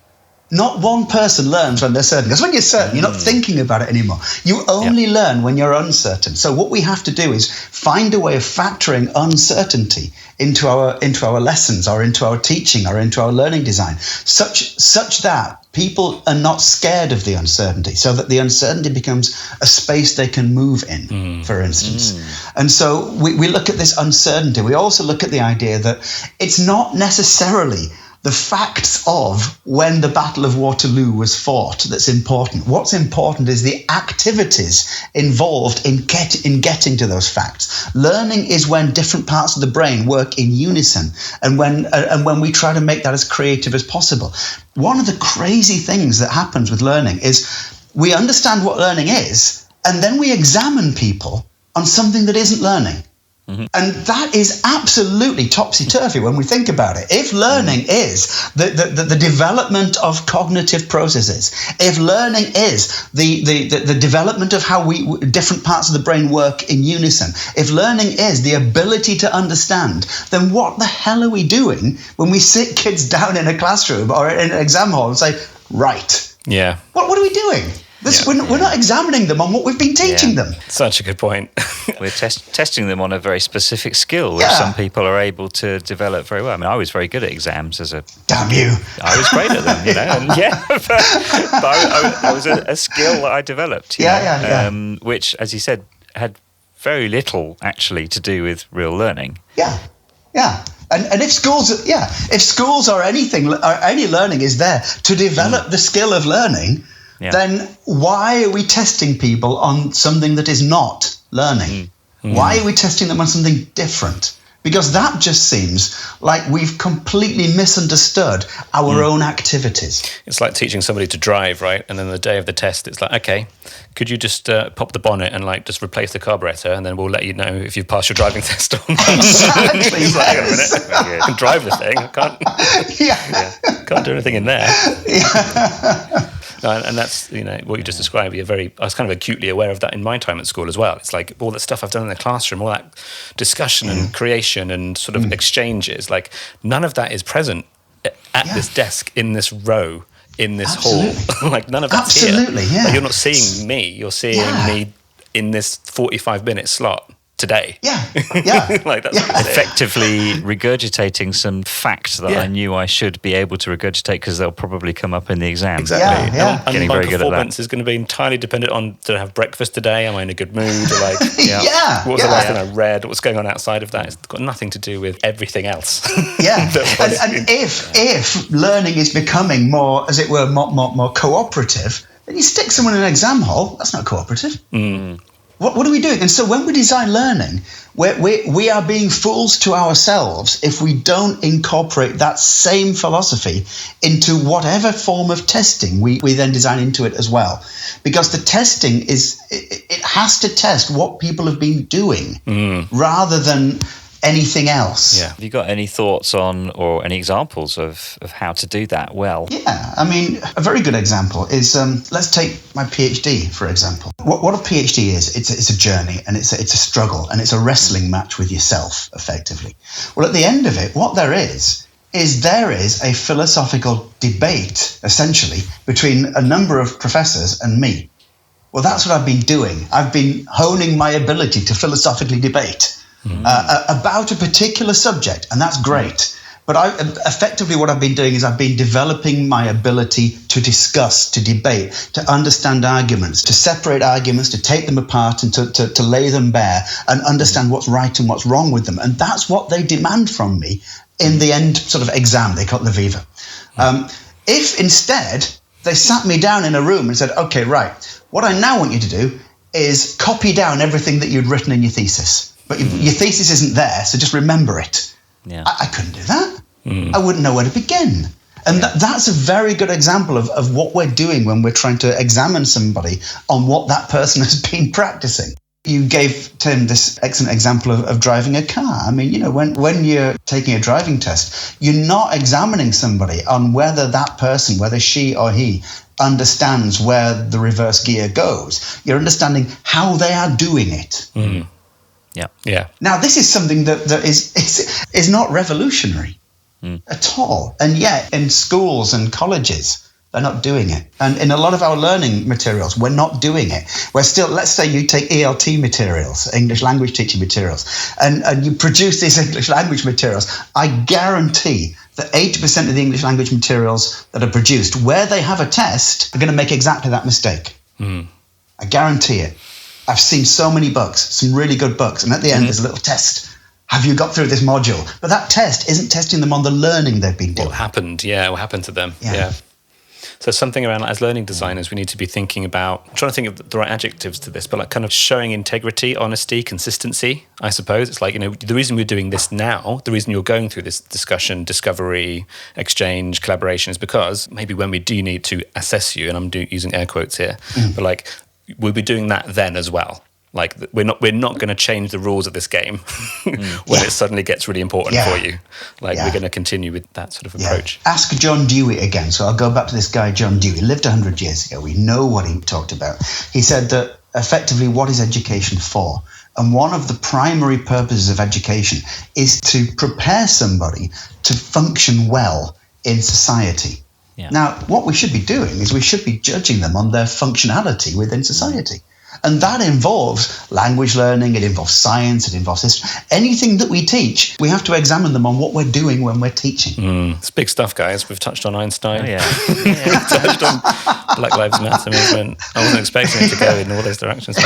Not one person learns when they're certain. Because when you're certain, you're not thinking about it anymore. You only learn when you're uncertain. So what we have to do is find a way of factoring uncertainty into our lessons or into our teaching or into our learning design, such that people are not scared of the uncertainty, so that the uncertainty becomes a space they can move in, for instance. And so we look at this uncertainty. We also look at the idea that it's not necessarily the facts of when the Battle of Waterloo was fought that's important. What's important is the activities involved in getting to those facts. Learning is when different parts of the brain work in unison, and when we try to make that as creative as possible. One of the crazy things that happens with learning is we understand what learning is, and then we examine people on something that isn't learning. And that is absolutely topsy-turvy when we think about it. If learning is the development of cognitive processes, if learning is the development of how different parts of the brain work in unison, if learning is the ability to understand, then what the hell are we doing when we sit kids down in a classroom or in an exam hall and say, right, what are we doing? We're not examining them on what we've been teaching them. Such a good point. We're testing them on a very specific skill, which some people are able to develop very well. I mean, I was very good at exams as a... Damn you. I was great at them, you know. And but I was a skill that I developed, which, as you said, had very little actually to do with real learning. Yeah. And if schools or anything, or any learning is there to develop the skill of learning, then why are we testing people on something that is not learning? Why are we testing them on something different? Because that just seems like we've completely misunderstood our own activities. It's like teaching somebody to drive, right? And then the day of the test, it's like, okay, could you just pop the bonnet and like just replace the carburetor, and then we'll let you know if you've passed your driving test or not. Exactly. It's like, hang on a minute, I can drive the thing. I can't do anything in there. No, and that's, you know, what you just described. I was kind of acutely aware of that in my time at school as well. It's like all that stuff I've done in the classroom, all that discussion and creation and sort of exchanges, like none of that is present at this desk, in this row, in this hall. Like none of that's here. Like, you're not seeing me, you're seeing me in this 45-minute slot today. Like that's effectively regurgitating some facts that I knew I should be able to regurgitate because they'll probably come up in the exam. Exactly. Getting my very good at that. performance is going to be entirely dependent on, did I have breakfast today? Am I in a good mood? Or like, what was the last thing I read? What's going on outside of that? It's got nothing to do with everything else. And if learning is becoming more, as it were, more cooperative, then you stick someone in an exam hall. That's not cooperative. What are we doing? And so when we design learning, we are being fools to ourselves if we don't incorporate that same philosophy into whatever form of testing we then design into it as well. Because the testing it has to test what people have been doing rather than anything else. Have you got any thoughts on or any examples of how to do that well? I mean, a very good example is, let's take my PhD, for example. What a PhD is, it's a journey, and it's a struggle, and it's a wrestling match with yourself, effectively. Well, at the end of it, what there is a philosophical debate, essentially, between a number of professors and me. Well, that's what I've been doing. I've been honing my ability to philosophically debate about a particular subject, and that's great. But effectively what I've been doing is I've been developing my ability to discuss, to debate, to understand arguments, to separate arguments, to take them apart and to lay them bare and understand what's right and what's wrong with them. And that's what they demand from me in the end sort of exam. They call it the Viva. If instead they sat me down in a room and said, okay, right, what I now want you to do is copy down everything that you'd written in your thesis. But your thesis isn't there, so just remember it. I couldn't do that. I wouldn't know where to begin. And that's a very good example of what we're doing when we're trying to examine somebody on what that person has been practicing. You gave Tim this excellent example of driving a car. I mean, when you're taking a driving test, you're not examining somebody on whether that person, whether she or he understands where the reverse gear goes. You're understanding how they are doing it. Mm. Yeah. Now, this is something that is not revolutionary at all. And yet, in schools and colleges, they're not doing it. And in a lot of our learning materials, we're not doing it. We're still, let's say you take ELT materials, English language teaching materials, and you produce these English language materials. I guarantee that 80% of the English language materials that are produced, where they have a test, are going to make exactly that mistake. I guarantee it. I've seen so many books, some really good books, and at the end there's a little test. Have you got through this module? But that test isn't testing them on the learning they've been doing. What happened to them. Yeah. So something around, as learning designers, we need to be thinking about, I'm trying to think of the right adjectives to this, but like kind of showing integrity, honesty, consistency, I suppose. It's like, the reason we're doing this now, the reason you're going through this discussion, discovery, exchange, collaboration is because maybe when we do need to assess you, and I'm using air quotes here, but like we'll be doing that then as well. Like we're not going to change the rules of this game when it suddenly gets really important for you. Like we're going to continue with that sort of approach. Ask John Dewey again. So I'll go back to this guy, John Dewey. He lived 100 years ago. We know what he talked about. He said that effectively, what is education for? And one of the primary purposes of education is to prepare somebody to function well in society. Yeah. Now, what we should be doing is we should be judging them on their functionality within society. And that involves language learning, it involves science, it involves history. Anything that we teach, we have to examine them on what we're doing when we're teaching. It's big stuff, guys. We've touched on Einstein. Oh, yeah. We've touched on Black Lives Matter movement. I wasn't expecting it to go in all those directions.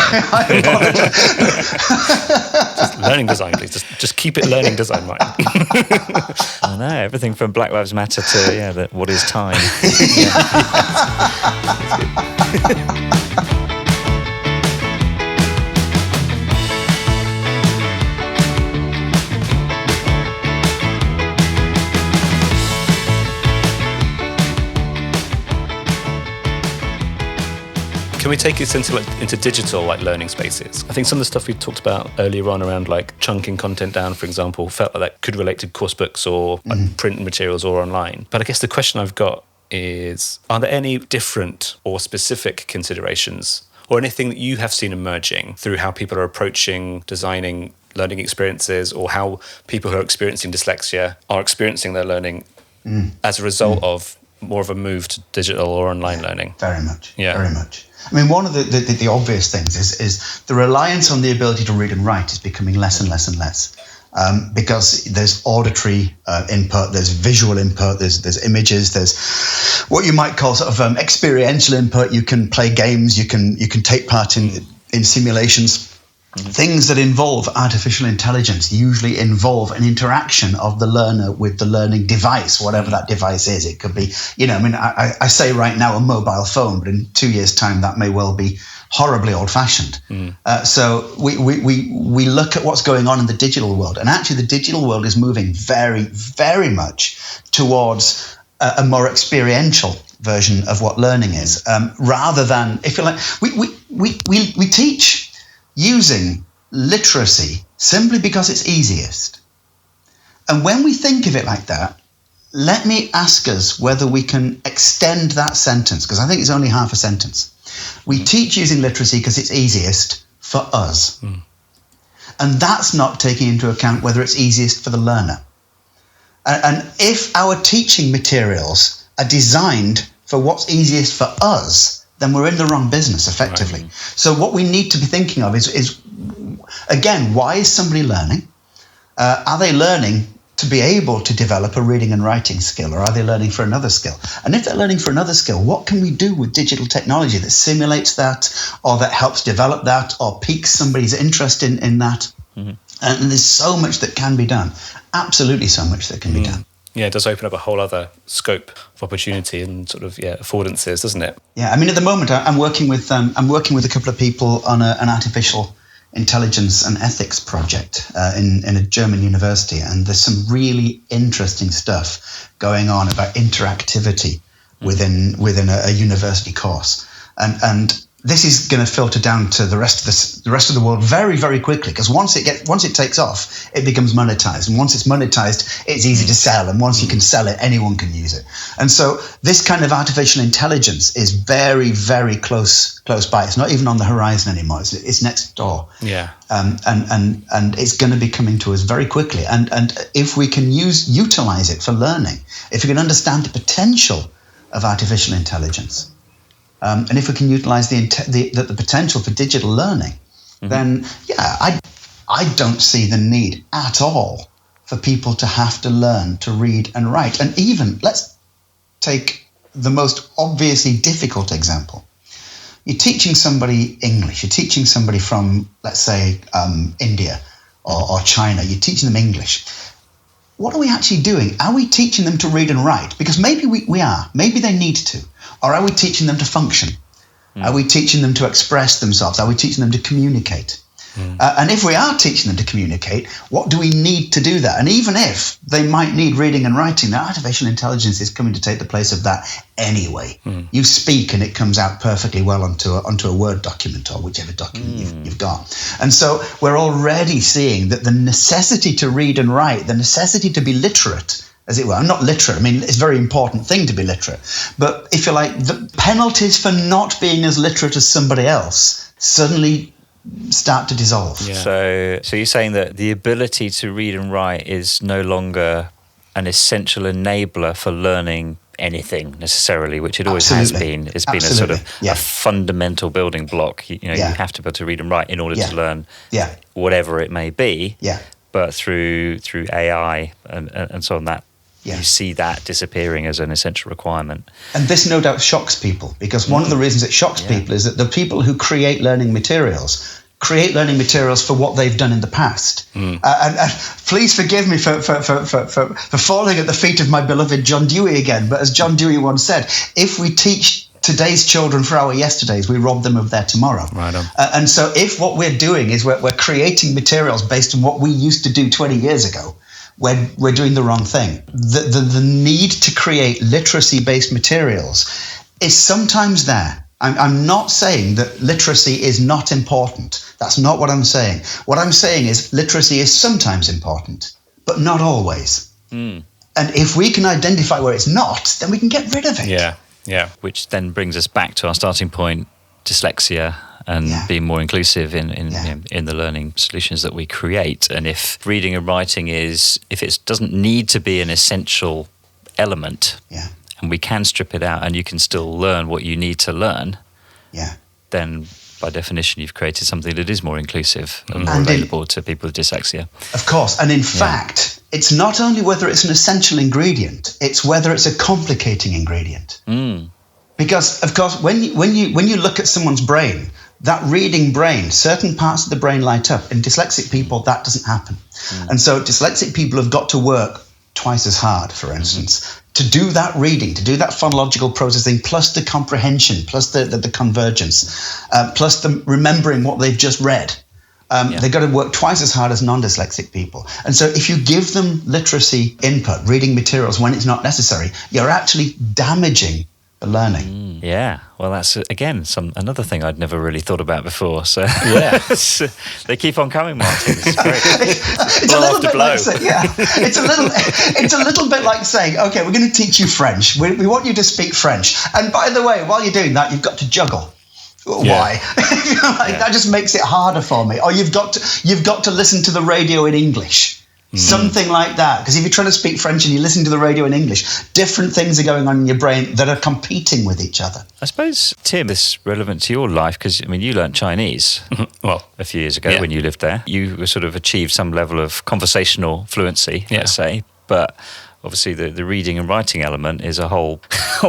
Just learning design, please. Just keep it learning design, Martin. I know, everything from Black Lives Matter to, what is time. Can we take this into digital learning spaces? I think some of the stuff we talked about earlier on around chunking content down, for example, felt like that could relate to course books or print materials or online. But I guess the question I've got is, are there any different or specific considerations or anything that you have seen emerging through how people are approaching designing learning experiences, or how people who are experiencing dyslexia are experiencing their learning as a result of more of a move to digital or online learning? Very much. Very much. I mean, one of the obvious things is the reliance on the ability to read and write is becoming less and less and less, because there's auditory input, there's visual input, there's images, there's what you might call sort of experiential input. You can play games, you can take part in simulations. Things that involve artificial intelligence usually involve an interaction of the learner with the learning device, whatever that device is. It could be, I say right now a mobile phone, but in 2 years' time that may well be horribly old-fashioned. So we look at what's going on in the digital world, and actually the digital world is moving very, very much towards a more experiential version of what learning is, rather than, if you like, we teach using literacy simply because it's easiest. And when we think of it like that, let me ask us whether we can extend that sentence, because I think it's only half a sentence. We teach using literacy because it's easiest for us. And that's not taking into account whether it's easiest for the learner. And if our teaching materials are designed for what's easiest for us, then we're in the wrong business, effectively. Right. So what we need to be thinking of is again, why is somebody learning? Are they learning to be able to develop a reading and writing skill, or are they learning for another skill? And if they're learning for another skill, what can we do with digital technology that simulates that, or that helps develop that, or piques somebody's interest in that? And there's so much that can be done. Absolutely so much that can be done. Yeah, it does open up a whole other scope of opportunity and sort of affordances, doesn't it? Yeah, I mean, at the moment, I'm working with a couple of people on an artificial intelligence and ethics project in a German university, and there's some really interesting stuff going on about interactivity within a university course, and this is going to filter down to the rest of the world very, very quickly, because once it takes off, it becomes monetized, and once it's monetized, it's easy to sell, and once you can sell it, anyone can use it. And so this kind of artificial intelligence is very, very close by. It's not even on the horizon anymore. It's next door. Yeah. And it's going to be coming to us very quickly. And if we can utilize it for learning, if we can understand the potential of artificial intelligence. And if we can utilize the potential for digital learning, then I don't see the need at all for people to have to learn to read and write. And even, let's take the most obviously difficult example. You're teaching somebody English. You're teaching somebody from, let's say, India or China. You're teaching them English. What are we actually doing? Are we teaching them to read and write? Because maybe we are. Maybe they need to. Or are we teaching them to function? Are we teaching them to express themselves? Are we teaching them to communicate? And if we are teaching them to communicate, what do we need to do that? And even if they might need reading and writing, the artificial intelligence is coming to take the place of that anyway. You speak and it comes out perfectly well onto a Word document or whichever document you've got. And so we're already seeing that the necessity to read and write, the necessity to be literate, as it were. I'm not literate. I mean, it's a very important thing to be literate. But if you like, the penalties for not being as literate as somebody else suddenly start to dissolve. Yeah. So you're saying that the ability to read and write is no longer an essential enabler for learning anything necessarily, which it always has been. It's been a sort of a fundamental building block. You have to be able to read and write in order to learn whatever it may be. But through AI and so on, that you see that disappearing as an essential requirement. And this no doubt shocks people, because one of the reasons it shocks people is that the people who create learning materials for what they've done in the past. And please forgive me for falling at the feet of my beloved John Dewey again. But as John Dewey once said, if we teach today's children for our yesterdays, we rob them of their tomorrow. Right on. And so if what we're doing is we're creating materials based on what we used to do 20 years ago, we're doing the wrong thing. The need to create literacy-based materials is sometimes there. I'm not saying that literacy is not important. That's not what I'm saying. What I'm saying is literacy is sometimes important, but not always. And if we can identify where it's not, then we can get rid of it. Yeah. Which then brings us back to our starting point, dyslexia, and being more inclusive in the learning solutions that we create. And if reading and writing if it doesn't need to be an essential element, and we can strip it out and you can still learn what you need to learn, then by definition you've created something that is more inclusive and more available to people with dyslexia. Of course. And in fact, it's not only whether it's an essential ingredient, it's whether it's a complicating ingredient. Because, of course, when you look at someone's brain, that reading brain, certain parts of the brain light up. In dyslexic people, that doesn't happen. And so dyslexic people have got to work twice as hard, for instance, to do that reading, to do that phonological processing, plus the comprehension, plus the convergence, plus the remembering what they've just read. They've got to work twice as hard as non-dyslexic people. And so if you give them literacy input, reading materials when it's not necessary, you're actually damaging the learning. Well, that's again another thing I'd never really thought about before. So they keep on coming, Martin. This is great. It's a little bit like it's a little bit like saying, okay, we're going to teach you French. We want you to speak French, and by the way, while you're doing that, you've got to juggle. Why? That just makes it harder for me. Or you've got to listen to the radio in English. Something like that. Because if you're trying to speak French and you listen to the radio in English, different things are going on in your brain that are competing with each other. I suppose, Tim, this is relevant to your life because, you learnt Chinese a few years ago when you lived there. You sort of achieved some level of conversational fluency, let's say, but obviously the reading and writing element is a whole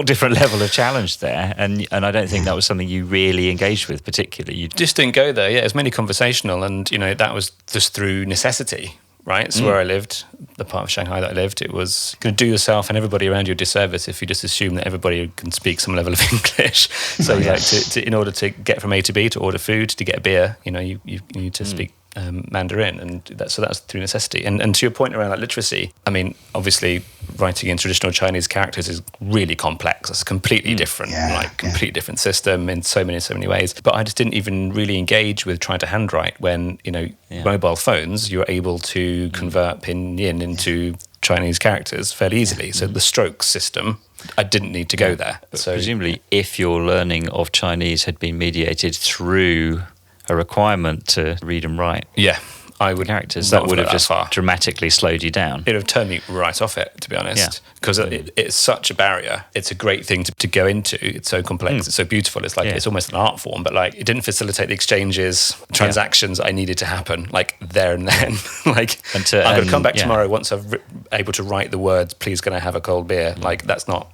different level of challenge there. And I don't think that was something you really engaged with particularly. You just didn't go there. It was mainly conversational and, that was just through necessity. right? So where I lived, the part of Shanghai that I lived, it was going to do yourself and everybody around you a disservice if you just assume that everybody can speak some level of English. So in order to get from A to B, to order food, to get a beer, you need to speak Mandarin, and that's through necessity. And to your point around literacy, I mean, obviously writing in traditional Chinese characters is really complex. It's a completely different, completely different system in so many ways. But I just didn't even really engage with trying to handwrite when, mobile phones, you're able to convert pinyin into Chinese characters fairly easily. So the stroke system, I didn't need to go there. But so presumably, if your learning of Chinese had been mediated through a requirement to read and write, I would characters, that would have just dramatically slowed you down. It would have turned me right off it, to be honest, because it's such a barrier. It's a great thing to go into. It's so complex. It's so beautiful. It's it's almost an art form, but it didn't facilitate the exchanges, transactions I needed to happen there and then. I'm going to come back tomorrow once I've able to write the words, please can I have a cold beer? That's not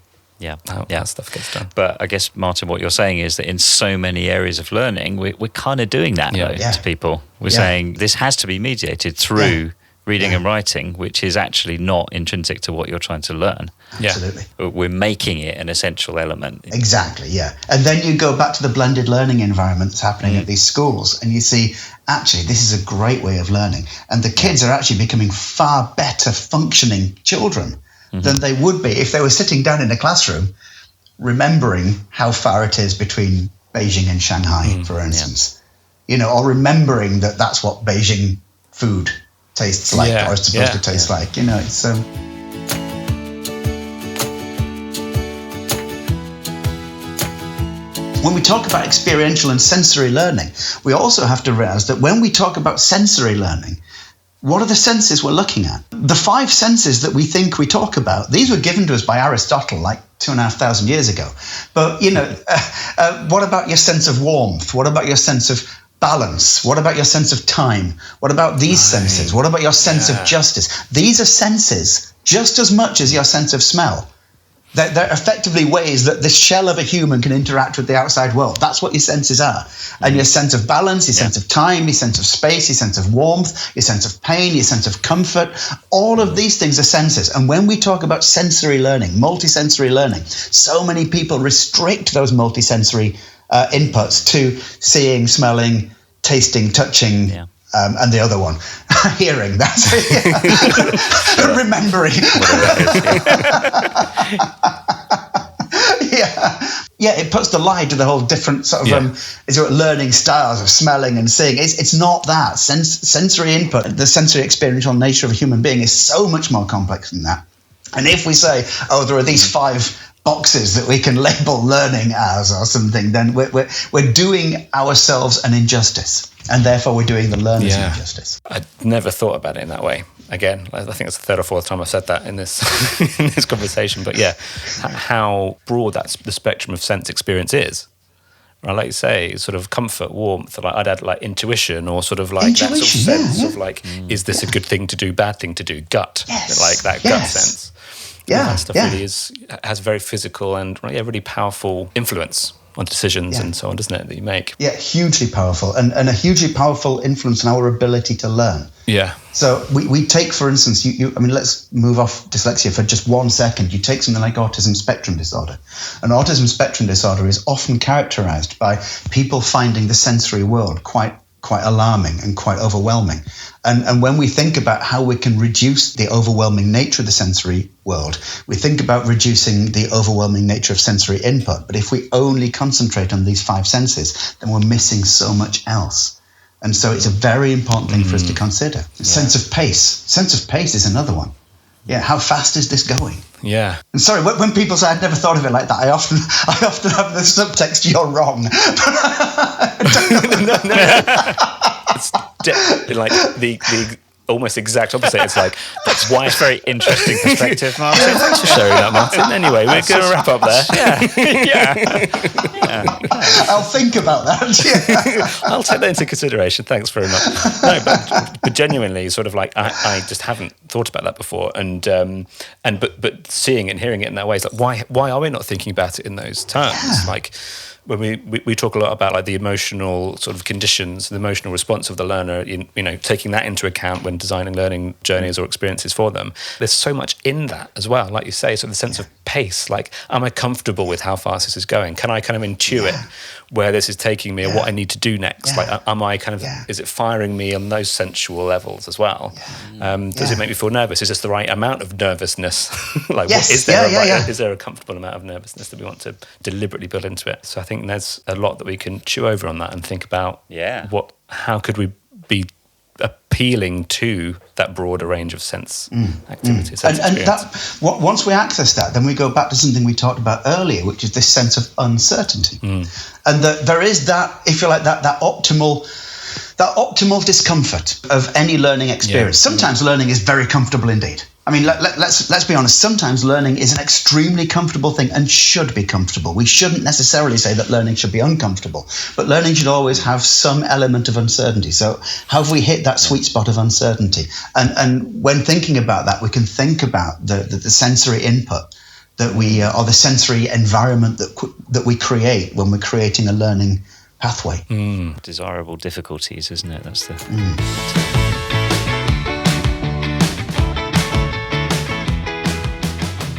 how that stuff gets done. But I guess, Martin, what you're saying is that in so many areas of learning, we're kind of doing that to people. We're saying this has to be mediated through reading and writing, which is actually not intrinsic to what you're trying to learn. Absolutely. We're making it an essential element. Exactly, yeah. And then you go back to the blended learning environment that's happening at these schools, and you see, actually, this is a great way of learning. And the kids are actually becoming far better functioning children than they would be if they were sitting down in a classroom remembering how far it is between Beijing and Shanghai, for instance. Or remembering that that's what Beijing food tastes like or is supposed to taste like. It's when we talk about experiential and sensory learning, we also have to realize that when we talk about sensory learning, what are the senses we're looking at? The 5 senses that we think we talk about, these were given to us by Aristotle 2,500 years ago. But, what about your sense of warmth? What about your sense of balance? What about your sense of time? What about these senses? What about your sense of justice? These are senses just as much as your sense of smell. They're effectively ways that the shell of a human can interact with the outside world. That's what your senses are. And your sense of balance, your sense of time, your sense of space, your sense of warmth, your sense of pain, your sense of comfort, all of these things are senses. And when we talk about sensory learning, multisensory learning, so many people restrict those multisensory inputs to seeing, smelling, tasting, touching, and the other one, hearing. That's it. Remembering. It puts the lie to the whole different sort of learning styles of smelling and seeing. It's not that. Sensory input, the sensory experiential nature of a human being is so much more complex than that. And if we say, there are these 5 boxes that we can label learning as or something, then we're doing ourselves an injustice, and therefore we're doing the learners an injustice. I'd never thought about it in that way. Again, I think it's the 3rd or 4th time I've said that in this in this conversation. But how broad the spectrum of sense experience is. Right, like you say, sort of comfort, warmth. I'd add intuition, or sort of that sort of sense of is this a good thing to do, bad thing to do? Gut, that gut sense. That stuff really has very physical and really powerful influence on decisions and so on, doesn't it, that you make? Yeah, hugely powerful, and a hugely powerful influence on our ability to learn. Yeah. So we take, for instance, let's move off dyslexia for just 1 second. You take something like autism spectrum disorder. An autism spectrum disorder is often characterized by people finding the sensory world quite alarming and quite overwhelming. And when we think about how we can reduce the overwhelming nature of the sensory world, we think about reducing the overwhelming nature of sensory input. But if we only concentrate on these 5 senses, then we're missing so much else. And so it's a very important thing for us to consider. Sense of pace. Sense of pace is another one. Yeah, how fast is this going? Yeah. And sorry, when people say I'd never thought of it like that, I often have the subtext, you're wrong. It's the almost exact opposite. It's that's why it's very interesting perspective, Martin. Thanks for sharing that, Martin. Anyway, we're going to wrap up there. I'll think about that. I'll take that into consideration. Thanks very much. No, but genuinely, sort of I just haven't thought about that before, but seeing it and hearing it in that way is why are we not thinking about it in those terms? when we talk a lot about like the emotional sort of conditions, the emotional response of the learner, taking that into account when designing learning journeys or experiences for them. There's so much in that as well, like you say, so the sense of pace, like, am I comfortable with how fast this is going? Can I kind of intuit where this is taking me or what I need to do next? Like, am I kind of, is it firing me on those sensual levels as well? Does it make me feel nervous? Is this the right amount of nervousness? Like, is there a comfortable amount of nervousness that we want to deliberately build into it? So I think there's a lot that we can chew over on that and think about how could we be appealing to that broader range of sense activities. And that, once we access that, then we go back to something we talked about earlier, which is this sense of uncertainty. And that there is that, if you like, that optimal discomfort of any learning experience. Sometimes learning is very comfortable indeed. I mean, let's be honest. Sometimes learning is an extremely comfortable thing and should be comfortable. We shouldn't necessarily say that learning should be uncomfortable, but learning should always have some element of uncertainty. So how have we hit that sweet spot of uncertainty? And when thinking about that, we can think about the sensory input that we, or the sensory environment that we create when we're creating a learning pathway. Desirable difficulties, isn't it? That's the...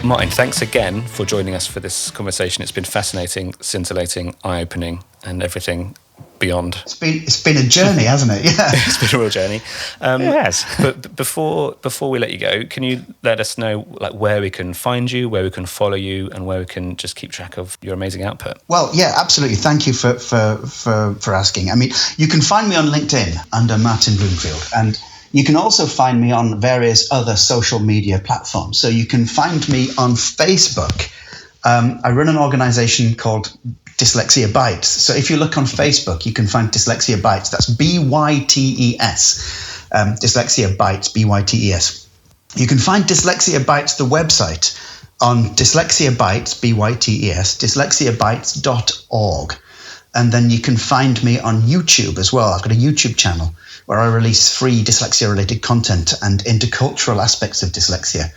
Martin, thanks again for joining us for this conversation. It's been fascinating, scintillating, eye-opening, and everything beyond. It's been a journey, hasn't it? Yeah, it's been a real journey. Yes. But before we let you go, can you let us know like where we can find you, where we can follow you, and where we can just keep track of your amazing output? Well, yeah, absolutely. Thank you for asking. I mean, you can find me on LinkedIn under Martin Bloomfield, and you can also find me on various other social media platforms. So you can find me on Facebook. I run an organization called Dyslexia Bytes. So if you look on Facebook, you can find Dyslexia Bytes. That's BYTES. Dyslexia Bytes, BYTES. You can find Dyslexia Bytes, the website, on Dyslexia Bytes, BYTES, dyslexiabytes.org. And then you can find me on YouTube as well. I've got a YouTube channel where I release free dyslexia-related content and intercultural aspects of dyslexia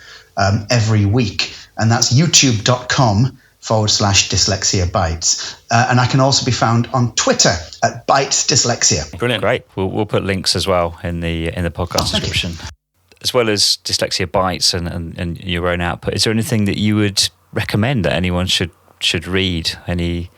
every week. And that's youtube.com/Dyslexia Bytes. And I can also be found on Twitter at Bytes Dyslexia. Brilliant. Great. We'll put links as well in the podcast description. As well as Dyslexia Bytes and your own output, is there anything that you would recommend that anyone should read? Any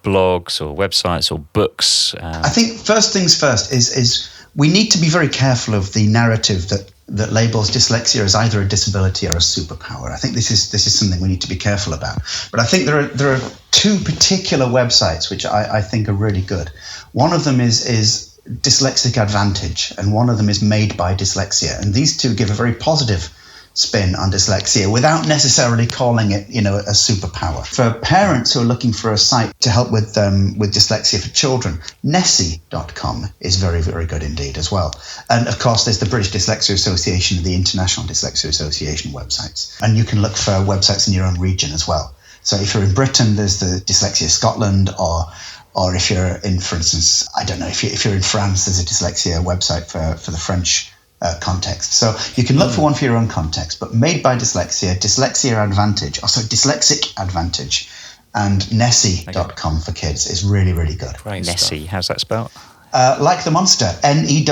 blogs or websites or books? I think first things first is we need to be very careful of the narrative that labels dyslexia as either a disability or a superpower. I think this is something we need to be careful about. But I think there are two particular websites which I think are really good. One of them is Dyslexic Advantage, and one of them is Made by Dyslexia. And these two give a very positive spin on dyslexia without necessarily calling it, a superpower. For parents who are looking for a site to help with dyslexia for children, Nessie.com is very, very good indeed as well. And of course, there's the British Dyslexia Association and the International Dyslexia Association websites. And you can look for websites in your own region as well. So if you're in Britain, there's the Dyslexia Scotland, or if you're in, for instance, I don't know, if you're in France, there's a dyslexia website for the French context. So you can look for one for your own context, but Made by Dyslexia, Dyslexia Advantage, Dyslexic Advantage, and Nessie.com for kids is really, really good. Great Nessie, stuff. How's that spelled? Like the monster, Nessy.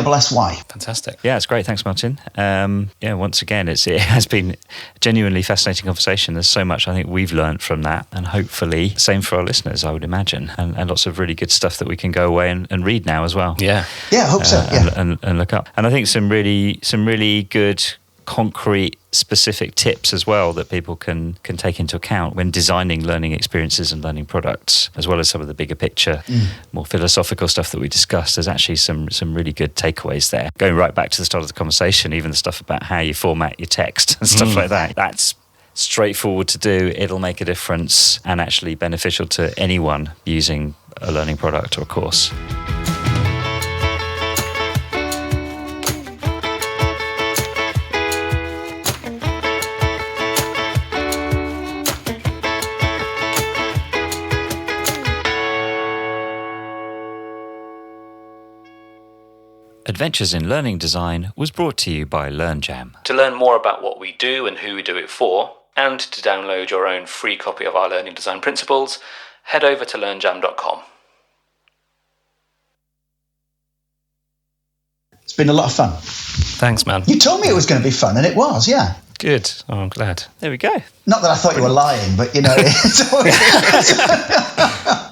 Fantastic. Yeah, it's great. Thanks, Martin. Once again, it has been a genuinely fascinating conversation. There's so much I think we've learned from that, and hopefully same for our listeners, I would imagine, and lots of really good stuff that we can go away and read now as well. Yeah, I hope so. Yeah, and look up. And I think some really good, concrete, specific tips as well that people can take into account when designing learning experiences and learning products, as well as some of the bigger picture, more philosophical stuff that we discussed. There's actually some really good takeaways there. Going right back to the start of the conversation, even the stuff about how you format your text and stuff like that. That's straightforward to do. It'll make a difference and actually beneficial to anyone using a learning product or course. Adventures in Learning Design was brought to you by LearnJam. To learn more about what we do and who we do it for, and to download your own free copy of our learning design principles, head over to learnjam.com. It's been a lot of fun. Thanks, man. You told me it was going to be fun, and it was, yeah. Good. Oh, I'm glad. There we go. Not that I thought you were lying, but, it's always...